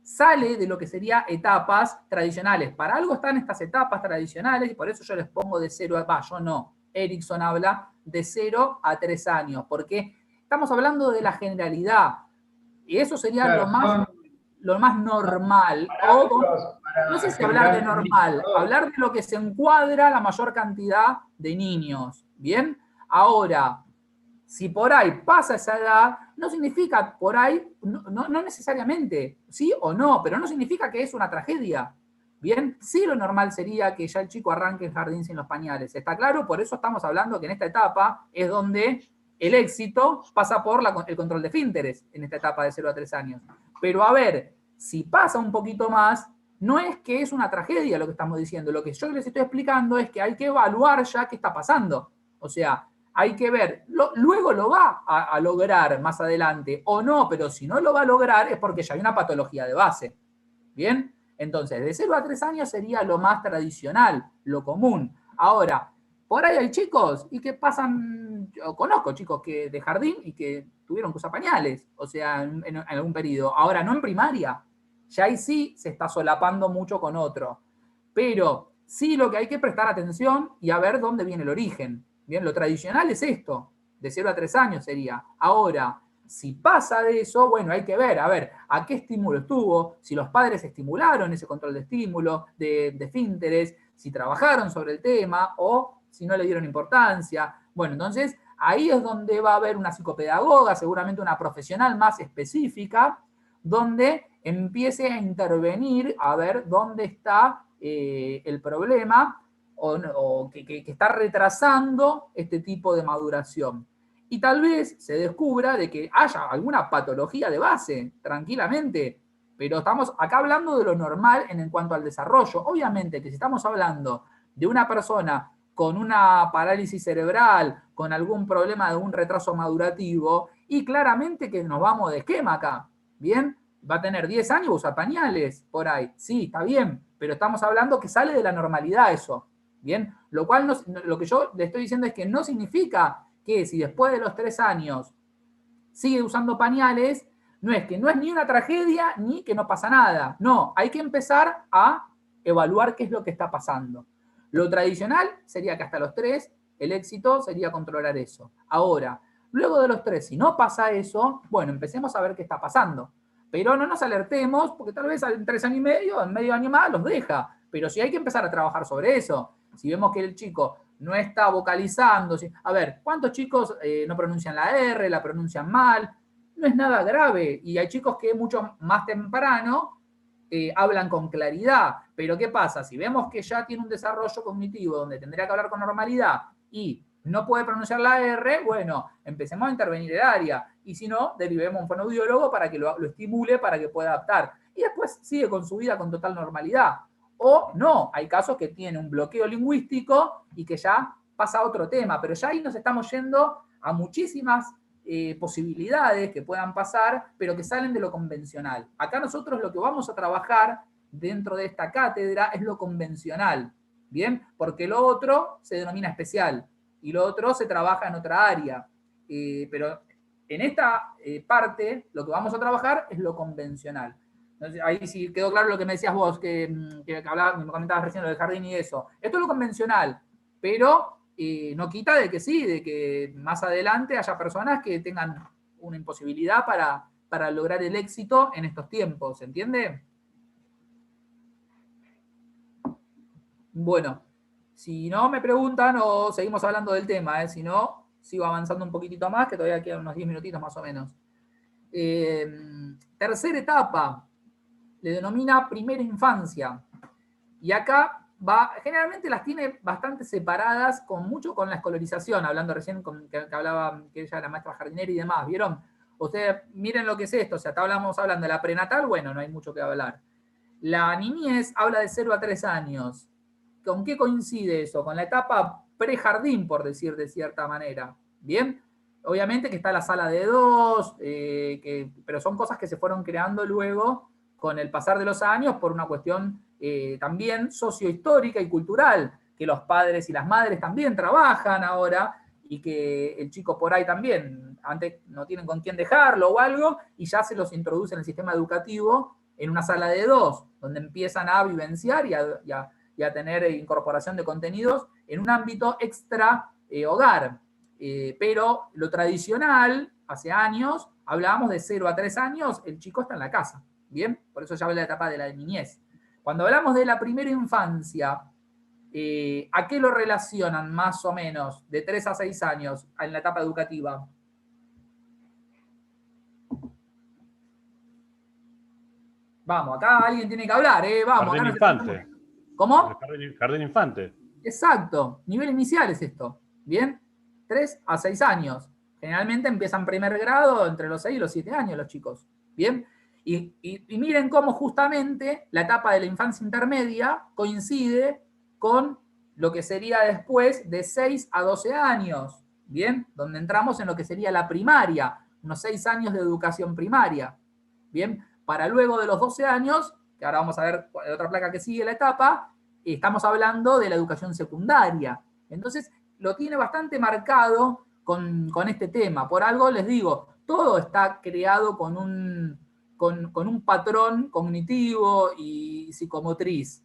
sale de lo que sería etapas tradicionales. Para algo están estas etapas tradicionales y por eso yo les pongo de 0 a... yo no, Erickson habla de 0 a 3 años, porque estamos hablando de la generalidad y eso sería claro, lo más normal. No sé si hablar de normal, hablar de lo que se encuadra la mayor cantidad de niños. ¿Bien? Ahora, si por ahí pasa esa edad, no significa por ahí, no necesariamente, sí o no, pero no significa que es una tragedia. Bien, sí lo normal sería que ya el chico arranque el jardín sin los pañales. ¿Está claro? Por eso estamos hablando que en esta etapa es donde el éxito pasa por el control de esfínteres, en esta etapa de 0 a 3 años. Pero a ver, si pasa un poquito más, no es que es una tragedia lo que estamos diciendo. Lo que yo les estoy explicando es que hay que evaluar ya qué está pasando. O sea, hay que ver, luego lo va a lograr más adelante o no, pero si no lo va a lograr es porque ya hay una patología de base. ¿Bien? Entonces, de 0 a 3 años sería lo más tradicional, lo común. Ahora, por ahí hay chicos y que pasan, yo conozco chicos que de jardín y que tuvieron que usar pañales, o sea, en algún periodo. Ahora, no en primaria, ya ahí sí se está solapando mucho con otro. Pero sí lo que hay que prestar atención y a ver dónde viene el origen. Bien, lo tradicional es esto, de 0 a 3 años sería. Ahora, si pasa de eso, bueno, hay que ver, a ver, a qué estímulo estuvo, si los padres estimularon ese control de estímulo, de esfínteres, si trabajaron sobre el tema o si no le dieron importancia. Bueno, entonces ahí es donde va a haber una psicopedagoga, seguramente una profesional más específica, donde empiece a intervenir a ver dónde está el problema o que está retrasando este tipo de maduración. Y tal vez se descubra de que haya alguna patología de base, tranquilamente, pero estamos acá hablando de lo normal en cuanto al desarrollo. Obviamente que si estamos hablando de una persona con una parálisis cerebral, con algún problema de un retraso madurativo, y claramente que nos vamos de esquema acá, ¿bien? Va a tener 10 años, usa pañales por ahí, sí, está bien, pero estamos hablando que sale de la normalidad eso, ¿bien? Lo cual lo que yo le estoy diciendo es que no significa que si después de los 3 años sigue usando pañales, no es ni una tragedia ni que no pasa nada. No, hay que empezar a evaluar qué es lo que está pasando. Lo tradicional sería que hasta los 3, el éxito sería controlar eso. Ahora, luego de los 3, si no pasa eso, bueno, empecemos a ver qué está pasando. Pero no nos alertemos, porque tal vez en 3 años y medio, en medio año más, los deja. Pero sí hay que empezar a trabajar sobre eso. Si vemos que el chico no está vocalizando, a ver, ¿cuántos chicos no pronuncian la R, la pronuncian mal? No es nada grave. Y hay chicos que mucho más temprano hablan con claridad. Pero ¿qué pasa? Si vemos que ya tiene un desarrollo cognitivo donde tendría que hablar con normalidad y no puede pronunciar la R, bueno, empecemos a intervenir el área. Y si no, derivemos a un fonoaudiólogo para que lo estimule, para que pueda adaptar. Y después sigue con su vida con total normalidad. O no, hay casos que tiene un bloqueo lingüístico y que ya pasa a otro tema. Pero ya ahí nos estamos yendo a muchísimas posibilidades que puedan pasar, pero que salen de lo convencional. Acá nosotros lo que vamos a trabajar dentro de esta cátedra es lo convencional, ¿bien? Porque lo otro se denomina especial y lo otro se trabaja en otra área. Pero en esta parte lo que vamos a trabajar es lo convencional. Entonces, ahí sí quedó claro lo que me decías vos, que me comentabas recién lo del jardín y eso. Esto es lo convencional, pero no quita de que sí, de que más adelante haya personas que tengan una imposibilidad para lograr el éxito en estos tiempos, ¿se entiende? Bueno, si no me preguntan o seguimos hablando del tema, si no, sigo avanzando un poquitito más, que todavía quedan unos 10 minutitos más o menos. Tercera etapa, le denomina primera infancia. Y acá generalmente las tiene bastante separadas, mucho con la escolarización, hablando recién que hablaba que ella era maestra jardinera y demás, ¿vieron? Ustedes miren lo que es esto, o sea, estamos hablando de la prenatal, bueno, no hay mucho que hablar. La niñez habla de 0 a 3 años. ¿Con qué coincide eso? Con la etapa prejardín, por decir de cierta manera. ¿Bien? Obviamente que está la sala de 2, pero son cosas que se fueron creando luego con el pasar de los años por una cuestión también sociohistórica y cultural, que los padres y las madres también trabajan ahora y que el chico por ahí también, antes no tienen con quién dejarlo o algo, y ya se los introduce en el sistema educativo en una sala de 2, donde empiezan a vivenciar y a tener incorporación de contenidos en un ámbito extra hogar. Pero lo tradicional, hace años, hablábamos de 0 a 3 años, el chico está en la casa. ¿Bien? Por eso ya hablé de la etapa de la niñez. Cuando hablamos de la primera infancia, ¿a qué lo relacionan más o menos de 3 a 6 años en la etapa educativa? Vamos, acá alguien tiene que hablar, Vamos. Jardín infante. ¿Cómo? Jardín infante. Exacto, nivel inicial es esto. ¿Bien? 3 a 6 años. Generalmente empiezan primer grado entre los 6 y los 7 años los chicos. ¿Bien? Y miren cómo justamente la etapa de la infancia intermedia coincide con lo que sería después de 6 a 12 años, ¿bien? Donde entramos en lo que sería la primaria, unos 6 años de educación primaria, ¿bien? Para luego de los 12 años, que ahora vamos a ver otra placa que sigue la etapa, estamos hablando de la educación secundaria. Entonces, lo tiene bastante marcado con este tema. Por algo les digo, todo está creado con un patrón cognitivo y psicomotriz.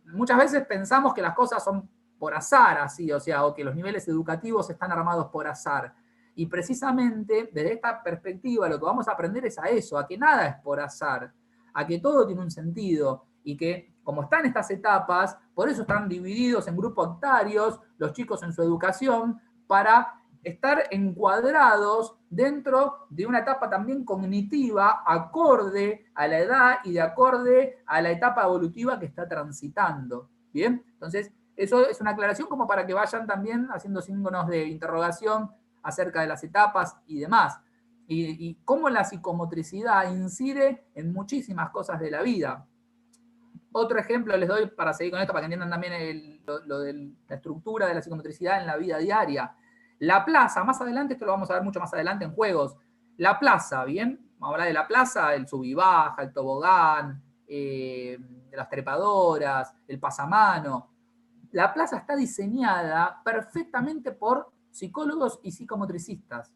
Muchas veces pensamos que las cosas son por azar, así, o sea, o que los niveles educativos están armados por azar. Y precisamente desde esta perspectiva lo que vamos a aprender es a eso, a que nada es por azar, a que todo tiene un sentido y que como están estas etapas, por eso están divididos en grupos etarios, los chicos en su educación, para estar encuadrados dentro de una etapa también cognitiva acorde a la edad y de acorde a la etapa evolutiva que está transitando. ¿Bien? Entonces, eso es una aclaración como para que vayan también haciendo signos de interrogación acerca de las etapas y demás. Y cómo la psicomotricidad incide en muchísimas cosas de la vida. Otro ejemplo les doy para seguir con esto, para que entiendan también lo de la estructura de la psicomotricidad en la vida diaria. La plaza, más adelante, esto lo vamos a ver mucho más adelante en juegos. La plaza, ¿bien? Vamos a hablar de la plaza, el sub y baja, el tobogán, las trepadoras, el pasamano. La plaza está diseñada perfectamente por psicólogos y psicomotricistas.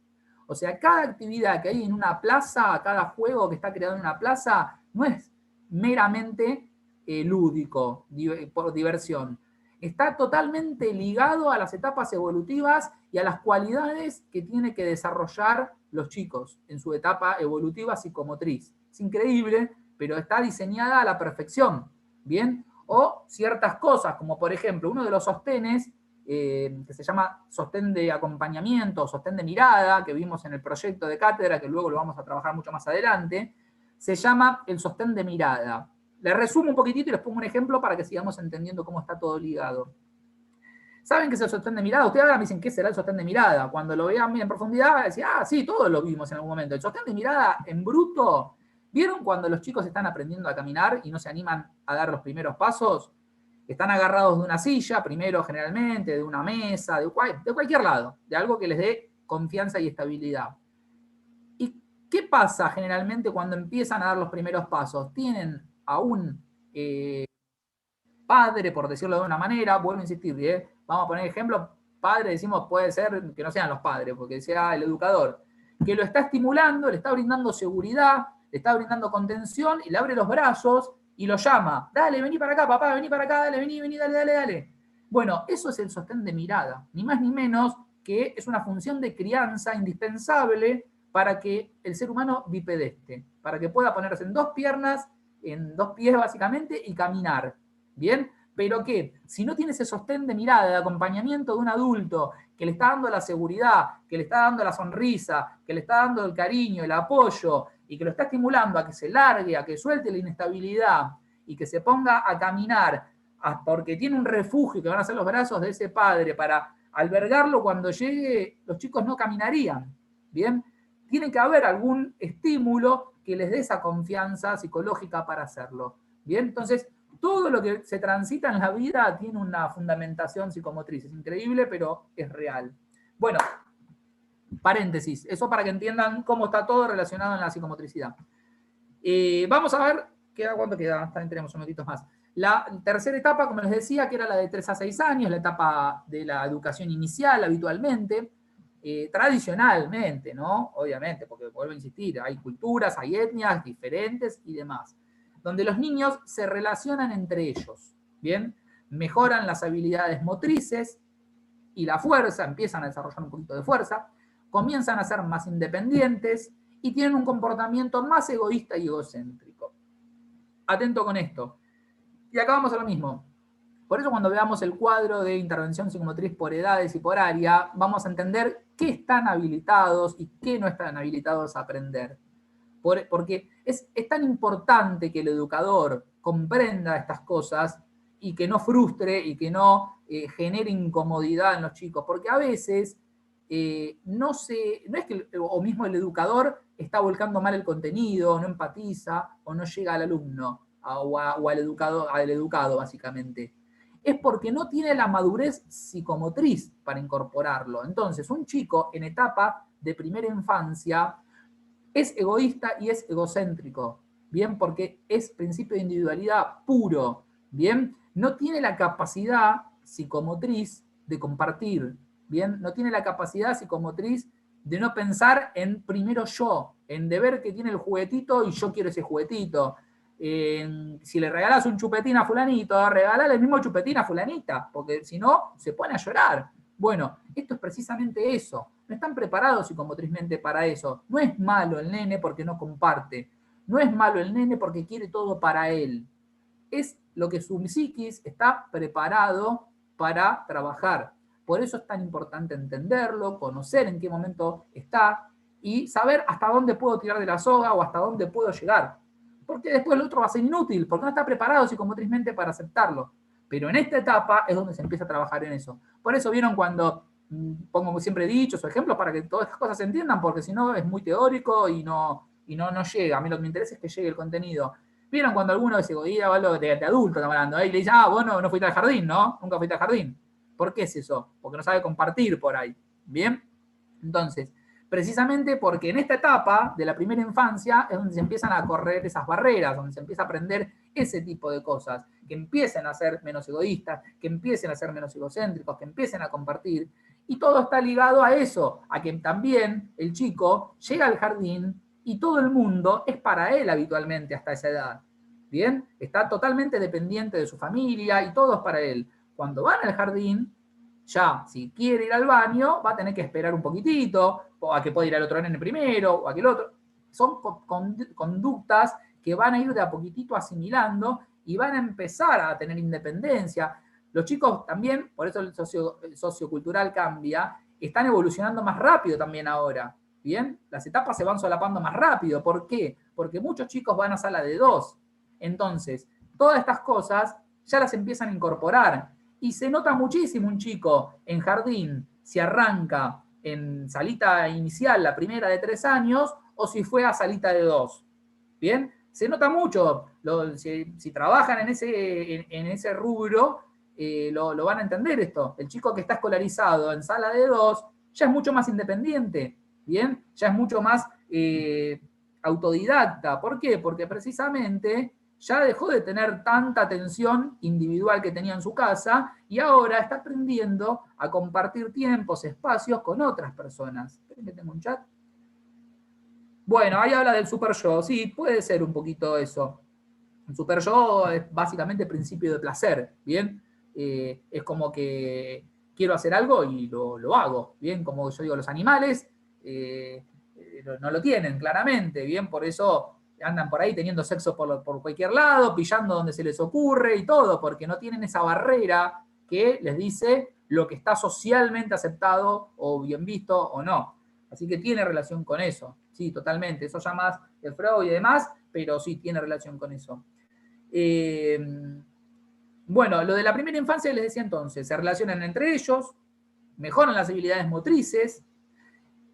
O sea, cada actividad que hay en una plaza, cada juego que está creado en una plaza, no es meramente lúdico, por diversión. Está totalmente ligado a las etapas evolutivas y a las cualidades que tienen que desarrollar los chicos en su etapa evolutiva psicomotriz. Es increíble, pero está diseñada a la perfección, ¿bien? O ciertas cosas, como por ejemplo, uno de los sostenes, que se llama sostén de acompañamiento, sostén de mirada, que vimos en el proyecto de cátedra, que luego lo vamos a trabajar mucho más adelante, se llama el sostén de mirada. Les resumo un poquitito y les pongo un ejemplo para que sigamos entendiendo cómo está todo ligado. ¿Saben qué es el sostén de mirada? Ustedes ahora me dicen, ¿qué será el sostén de mirada? Cuando lo vean en profundidad, decir, sí, todos lo vimos en algún momento. El sostén de mirada en bruto, ¿vieron cuando los chicos están aprendiendo a caminar y no se animan a dar los primeros pasos? Están agarrados de una silla, primero generalmente, de una mesa, de cualquier lado, de algo que les dé confianza y estabilidad. ¿Y qué pasa generalmente cuando empiezan a dar los primeros pasos? Tienen a un padre, por decirlo de una manera, vuelvo a insistir, vamos a poner ejemplo, padre, decimos, puede ser que no sean los padres, porque sea el educador, que lo está estimulando, le está brindando seguridad, le está brindando contención y le abre los brazos y lo llama, dale, vení para acá, papá, vení para acá, dale, vení, dale. Bueno, eso es el sostén de mirada, ni más ni menos que es una función de crianza indispensable para que el ser humano bipedeste, para que pueda ponerse en dos piernas, en dos pies básicamente, y caminar. ¿Bien? Pero que si no tiene ese sostén de mirada, de acompañamiento de un adulto que le está dando la seguridad, que le está dando la sonrisa, que le está dando el cariño, el apoyo, y que lo está estimulando a que se largue, a que suelte la inestabilidad y que se ponga a caminar, porque tiene un refugio que van a ser los brazos de ese padre para albergarlo cuando llegue, los chicos no caminarían. ¿Bien? Tiene que haber algún estímulo que les dé esa confianza psicológica para hacerlo. ¿Bien? Entonces, todo lo que se transita en la vida tiene una fundamentación psicomotriz. Es increíble, pero es real. Bueno, paréntesis. Eso para que entiendan cómo está todo relacionado en la psicomotricidad. Vamos a ver, ¿cuánto queda? También tenemos unos minutitos más. La tercera etapa, como les decía, que era la de 3 a 6 años, la etapa de la educación inicial habitualmente, tradicionalmente, ¿no? Obviamente, porque vuelvo a insistir, hay culturas, hay etnias diferentes y demás, donde los niños se relacionan entre ellos, ¿bien? Mejoran las habilidades motrices y la fuerza, empiezan a desarrollar un poquito de fuerza, comienzan a ser más independientes y tienen un comportamiento más egoísta y egocéntrico. Atento con esto. Y acá vamos a lo mismo. Por eso cuando veamos el cuadro de intervención psicomotriz por edades y por área, vamos a entender qué están habilitados y qué no están habilitados a aprender. Porque es tan importante que el educador comprenda estas cosas y que no frustre y que no genere incomodidad en los chicos, porque a veces no es que o mismo el educador está volcando mal el contenido, no empatiza o no llega al alumno o al educado básicamente. Es porque no tiene la madurez psicomotriz para incorporarlo. Entonces, un chico en etapa de primera infancia es egoísta y es egocéntrico, ¿bien? Porque es principio de individualidad puro, ¿bien? No tiene la capacidad psicomotriz de compartir, ¿bien? No tiene la capacidad psicomotriz de no pensar en primero yo, en de ver que tiene el juguetito y yo quiero ese juguetito. Si le regalas un chupetín a fulanito, regalale el mismo chupetín a fulanita, porque si no, se pone a llorar. Bueno, esto es precisamente eso. No están preparados psicomotrizmente para eso. No es malo el nene porque no comparte. No es malo el nene porque quiere todo para él. Es lo que su psiquis está preparado para trabajar. Por eso es tan importante entenderlo, conocer en qué momento está y saber hasta dónde puedo tirar de la soga o hasta dónde puedo llegar. Porque después el otro va a ser inútil, porque no está preparado psicomotrizmente para aceptarlo. Pero en esta etapa es donde se empieza a trabajar en eso. Por eso vieron cuando pongo siempre dichos o ejemplos para que todas estas cosas se entiendan, porque si no es muy teórico y no llega. A mí lo que me interesa es que llegue el contenido. ¿Vieron cuando alguno es egoísta o algo de adulto estamos hablando? Y le dice, vos no fuiste al jardín, ¿no? Nunca fuiste al jardín. ¿Por qué es eso? Porque no sabe compartir por ahí. ¿Bien? Entonces, precisamente porque en esta etapa de la primera infancia es donde se empiezan a correr esas barreras, donde se empieza a aprender ese tipo de cosas, que empiecen a ser menos egoístas, que empiecen a ser menos egocéntricos, que empiecen a compartir. Y todo está ligado a eso, a que también el chico llega al jardín y todo el mundo es para él habitualmente hasta esa edad. ¿Bien? Está totalmente dependiente de su familia y todo es para él. Cuando van al jardín, ya, si quiere ir al baño, va a tener que esperar un poquitito, o a que pueda ir al otro nene primero, o aquel otro. Son conductas que van a ir de a poquitito asimilando y van a empezar a tener independencia. Los chicos también, por eso el sociocultural cambia, están evolucionando más rápido también ahora. ¿Bien? Las etapas se van solapando más rápido. ¿Por qué? Porque muchos chicos van a sala de 2. Entonces, todas estas cosas ya las empiezan a incorporar. Y se nota muchísimo un chico en jardín, si arranca en salita inicial, la primera de 3 años, o si fue a salita de 2. ¿Bien? Se nota mucho. Si trabajan en ese rubro, lo van a entender esto. El chico que está escolarizado en sala de 2 ya es mucho más independiente. ¿Bien? Ya es mucho más autodidacta. ¿Por qué? Porque precisamente ya dejó de tener tanta atención individual que tenía en su casa y ahora está aprendiendo a compartir tiempos, espacios con otras personas. Esperen que tengo un chat. Bueno, ahí habla del super yo. Sí, puede ser un poquito eso. El super yo es básicamente principio de placer, ¿bien? Es como que quiero hacer algo y lo hago, ¿bien? Como yo digo, los animales no lo tienen, claramente, ¿bien? Por eso andan por ahí teniendo sexo por cualquier lado, pillando donde se les ocurre y todo, porque no tienen esa barrera que les dice lo que está socialmente aceptado o bien visto o no. Así que tiene relación con eso, sí, totalmente. Eso ya más de Freud y demás, pero sí tiene relación con eso. Bueno, lo de la primera infancia les decía entonces, se relacionan entre ellos, mejoran las habilidades motrices.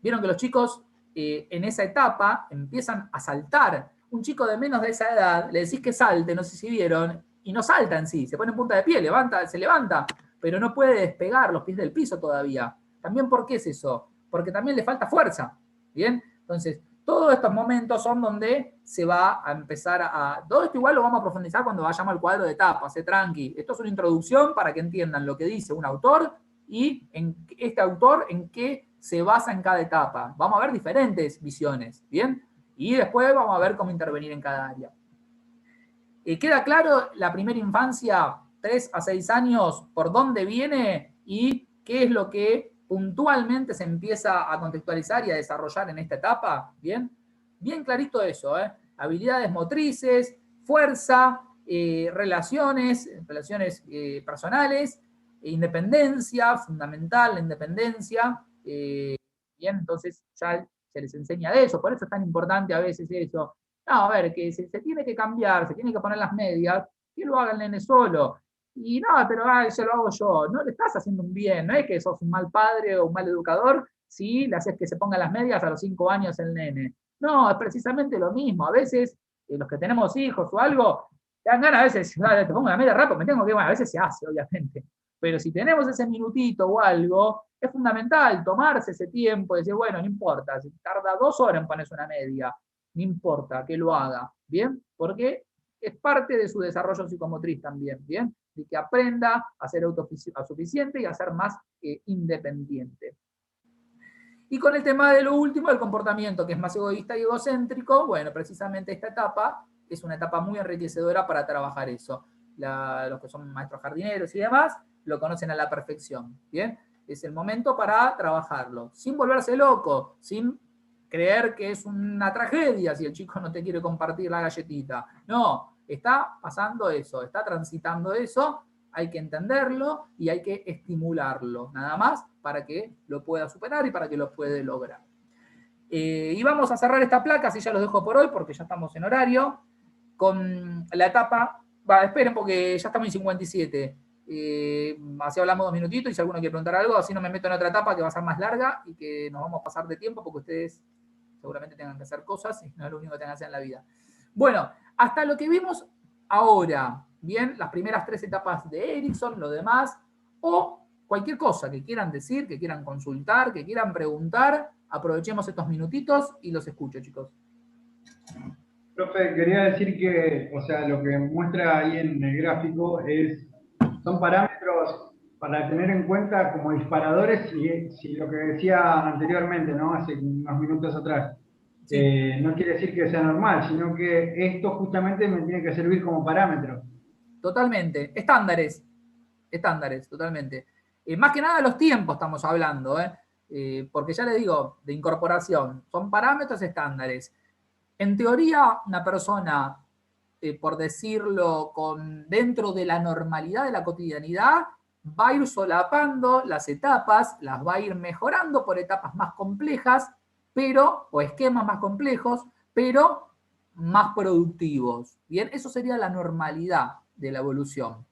Vieron que los chicos en esa etapa empiezan a saltar. Un chico de menos de esa edad, le decís que salte, no sé si vieron, y no salta en sí, se pone en punta de pie, se levanta, pero no puede despegar los pies del piso todavía. También, ¿por qué es eso? Porque también le falta fuerza, ¿bien? Entonces, todos estos momentos son donde se va a empezar a... Todo esto igual lo vamos a profundizar cuando vayamos al cuadro de etapas, tranqui. Esto es una introducción para que entiendan lo que dice un autor y este autor en qué se basa en cada etapa. Vamos a ver diferentes visiones, ¿bien? Y después vamos a ver cómo intervenir en cada área. ¿Queda claro la primera infancia, 3 a 6 años, por dónde viene y qué es lo que puntualmente se empieza a contextualizar y a desarrollar en esta etapa? ¿Bien? Bien clarito eso, ¿eh? Habilidades motrices, fuerza, relaciones personales, independencia, fundamental la independencia. Bien, entonces ya se les enseña de eso, por eso es tan importante a veces eso. No, a ver, que se tiene que cambiar, se tiene que poner las medias, que lo haga el nene solo. Y no, pero eso lo hago yo. No le estás haciendo un bien, no es que sos un mal padre o un mal educador si le haces que se ponga las medias a los 5 años el nene. No, es precisamente lo mismo. A veces, los que tenemos hijos o algo, te dan ganas a veces, te pongo la media rápido, me tengo que, bueno, a veces se hace, obviamente. Pero si tenemos ese minutito o algo, es fundamental tomarse ese tiempo y decir, bueno, no importa, si tarda 2 horas en ponerse una media, no importa que lo haga, ¿bien? Porque es parte de su desarrollo psicomotriz también, ¿bien? De que aprenda a ser autosuficiente y a ser más independiente. Y con el tema de lo último, el comportamiento, que es más egoísta y egocéntrico, bueno, precisamente esta etapa es una etapa muy enriquecedora para trabajar eso. Los que son maestros jardineros y demás, lo conocen a la perfección, ¿bien? Es el momento para trabajarlo, sin volverse loco, sin creer que es una tragedia si el chico no te quiere compartir la galletita. No, está pasando eso, está transitando eso, hay que entenderlo y hay que estimularlo, nada más, para que lo pueda superar y para que lo pueda lograr. Y vamos a cerrar esta placa, así ya los dejo por hoy, porque ya estamos en horario, con la etapa, esperen porque ya estamos en 57, así hablamos 2 minutitos y si alguno quiere preguntar algo, así no me meto en otra etapa que va a ser más larga y que nos vamos a pasar de tiempo porque ustedes seguramente tengan que hacer cosas y no es lo único que tengan que hacer en la vida. Bueno, hasta lo que vimos ahora, bien, las primeras 3 etapas de Erikson, lo demás, o cualquier cosa que quieran decir, que quieran consultar, que quieran preguntar, aprovechemos estos minutitos y los escucho, chicos. Profe, quería decir que, o sea, lo que muestra ahí en el gráfico son parámetros para tener en cuenta como disparadores, si lo que decía anteriormente, ¿no? Hace unos minutos atrás, Sí. no quiere decir que sea normal, sino que esto justamente me tiene que servir como parámetro. Totalmente. Estándares. Estándares, totalmente. Más que nada los tiempos estamos hablando, porque ya le digo, de incorporación, son parámetros estándares. En teoría, una persona, por decirlo, dentro de la normalidad de la cotidianidad, va a ir solapando las etapas, las va a ir mejorando por etapas más complejas, o esquemas más complejos, pero más productivos. Bien, eso sería la normalidad de la evolución.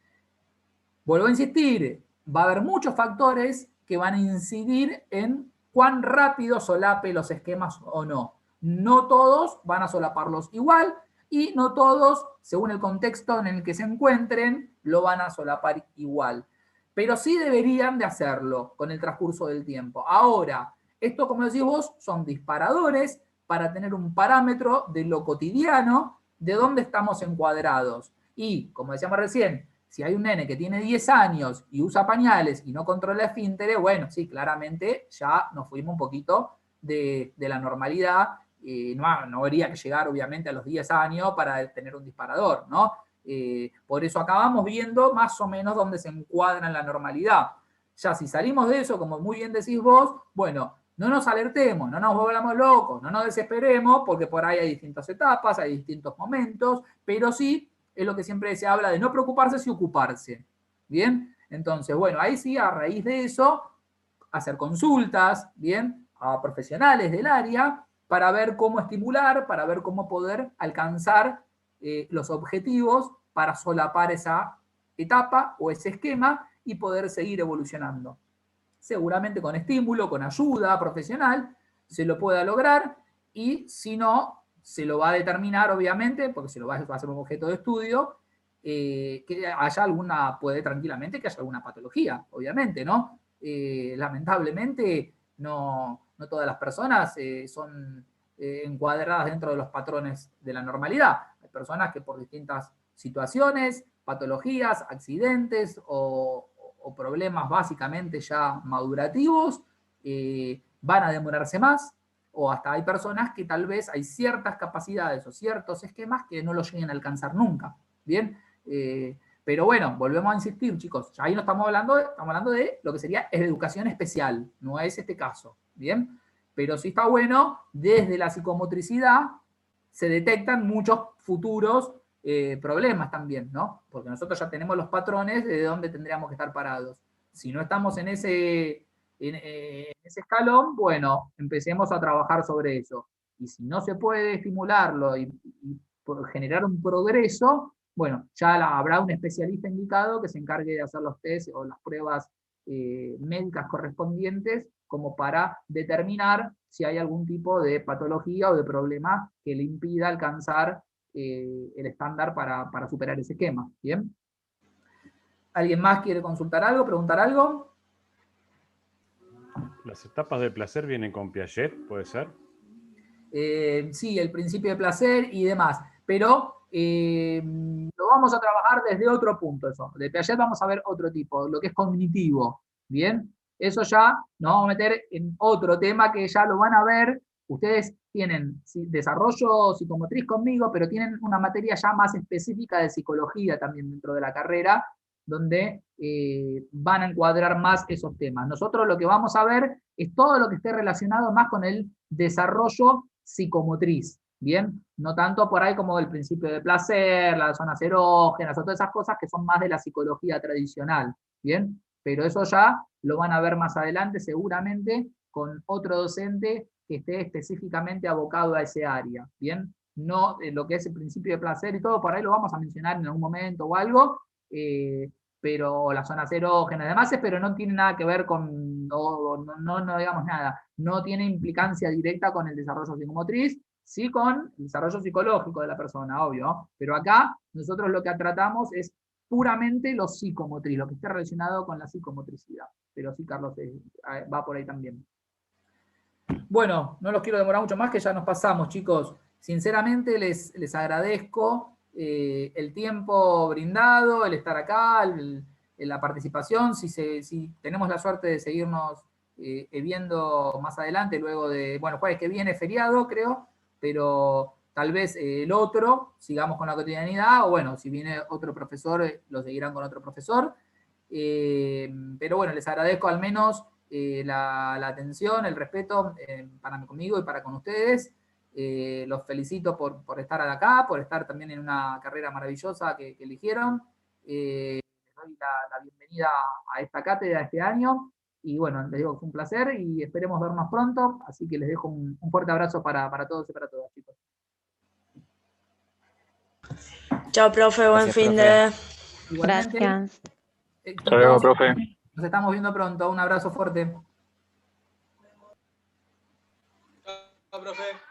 Vuelvo a insistir, va a haber muchos factores que van a incidir en cuán rápido solape los esquemas o no. No todos van a solaparlos igual y no todos, según el contexto en el que se encuentren, lo van a solapar igual. Pero sí deberían de hacerlo con el transcurso del tiempo. Ahora, esto, como decís vos, son disparadores para tener un parámetro de lo cotidiano, de dónde estamos encuadrados. Y, como decíamos recién, si hay un nene que tiene 10 años y usa pañales y no controla esfínteres, bueno, sí, claramente ya nos fuimos un poquito de la normalidad. No habría que llegar, obviamente, a los 10 años para tener un disparador, ¿no? Por eso acabamos viendo más o menos dónde se encuadra en la normalidad. Ya si salimos de eso, como muy bien decís vos, bueno, no nos alertemos, no nos volvamos locos, no nos desesperemos, porque por ahí hay distintas etapas, hay distintos momentos, pero sí es lo que siempre se habla de no preocuparse, sino ocuparse. ¿Bien? Entonces, bueno, ahí sí, a raíz de eso, hacer consultas, ¿bien? A profesionales del área para ver cómo estimular, para ver cómo poder alcanzar los objetivos para solapar esa etapa o ese esquema y poder seguir evolucionando. Seguramente con estímulo, con ayuda profesional, se lo pueda lograr y si no, se lo va a determinar, obviamente, porque se lo va a hacer un objeto de estudio, que haya puede tranquilamente que haya alguna patología, obviamente, ¿no? Lamentablemente, no todas las personas son encuadradas dentro de los patrones de la normalidad. Hay personas que por distintas situaciones, patologías, accidentes o problemas básicamente ya madurativos, van a demorarse más, o hasta hay personas que tal vez hay ciertas capacidades o ciertos esquemas que no los lleguen a alcanzar nunca. Bien, pero bueno, volvemos a insistir, chicos, ahí no estamos hablando de lo que sería educación especial, no es este caso, ¿bien? Pero sí está bueno, desde la psicomotricidad se detectan muchos futuros problemas también, ¿no? Porque nosotros ya tenemos los patrones de dónde tendríamos que estar parados. Si no estamos en ese escalón, bueno, empecemos a trabajar sobre eso. Y si no se puede estimularlo y generar un progreso, bueno, ya habrá un especialista indicado que se encargue de hacer los test o las pruebas médicas correspondientes como para determinar si hay algún tipo de patología o de problema que le impida alcanzar el estándar para superar ese esquema. ¿Bien? ¿Alguien más quiere consultar algo, preguntar algo? ¿Las etapas de placer vienen con Piaget, puede ser? Sí, el principio de placer y demás, pero lo vamos a trabajar desde otro punto eso. De Piaget vamos a ver otro tipo, lo que es cognitivo, ¿bien? Eso ya nos vamos a meter en otro tema que ya lo van a ver. Ustedes tienen desarrollo psicomotriz conmigo, pero tienen una materia ya más específica de psicología también dentro de la carrera, donde van a encuadrar más esos temas. Nosotros lo que vamos a ver es todo lo que esté relacionado más con el desarrollo psicomotriz, ¿bien? No tanto por ahí como el principio de placer, las zonas erógenas, o todas esas cosas que son más de la psicología tradicional, ¿bien? Pero eso ya lo van a ver más adelante seguramente con otro docente que esté específicamente abocado a ese área, ¿bien? No lo que es el principio de placer y todo, por ahí lo vamos a mencionar en algún momento o algo, pero las zonas erógenas y demás, pero no tiene nada que ver con, no digamos nada, no tiene implicancia directa con el desarrollo psicomotriz, sí con el desarrollo psicológico de la persona, obvio, ¿no? Pero acá nosotros lo que tratamos es puramente lo psicomotriz, lo que esté relacionado con la psicomotricidad. Pero sí, Carlos, va por ahí también. Bueno, no los quiero demorar mucho más, que ya nos pasamos, chicos. Sinceramente les agradezco el tiempo brindado, el estar acá, la participación, si tenemos la suerte de seguirnos viendo más adelante, luego de, bueno, jueves que viene feriado, creo, pero tal vez el otro, sigamos con la cotidianidad, o bueno, si viene otro profesor, lo seguirán con otro profesor. Pero bueno, les agradezco al menos la atención, el respeto conmigo y para con ustedes. Los felicito por estar acá, por estar también en una carrera maravillosa que eligieron. Les doy la bienvenida a esta cátedra este año. Y bueno, les digo que fue un placer y esperemos vernos pronto. Así que les dejo un fuerte abrazo para todos y para todas, chicos. Chao, profe, buen Gracias, fin profe. de... Igualmente, Gracias. Hasta luego, profe. Nos estamos viendo pronto. Un abrazo fuerte. Chao, profe.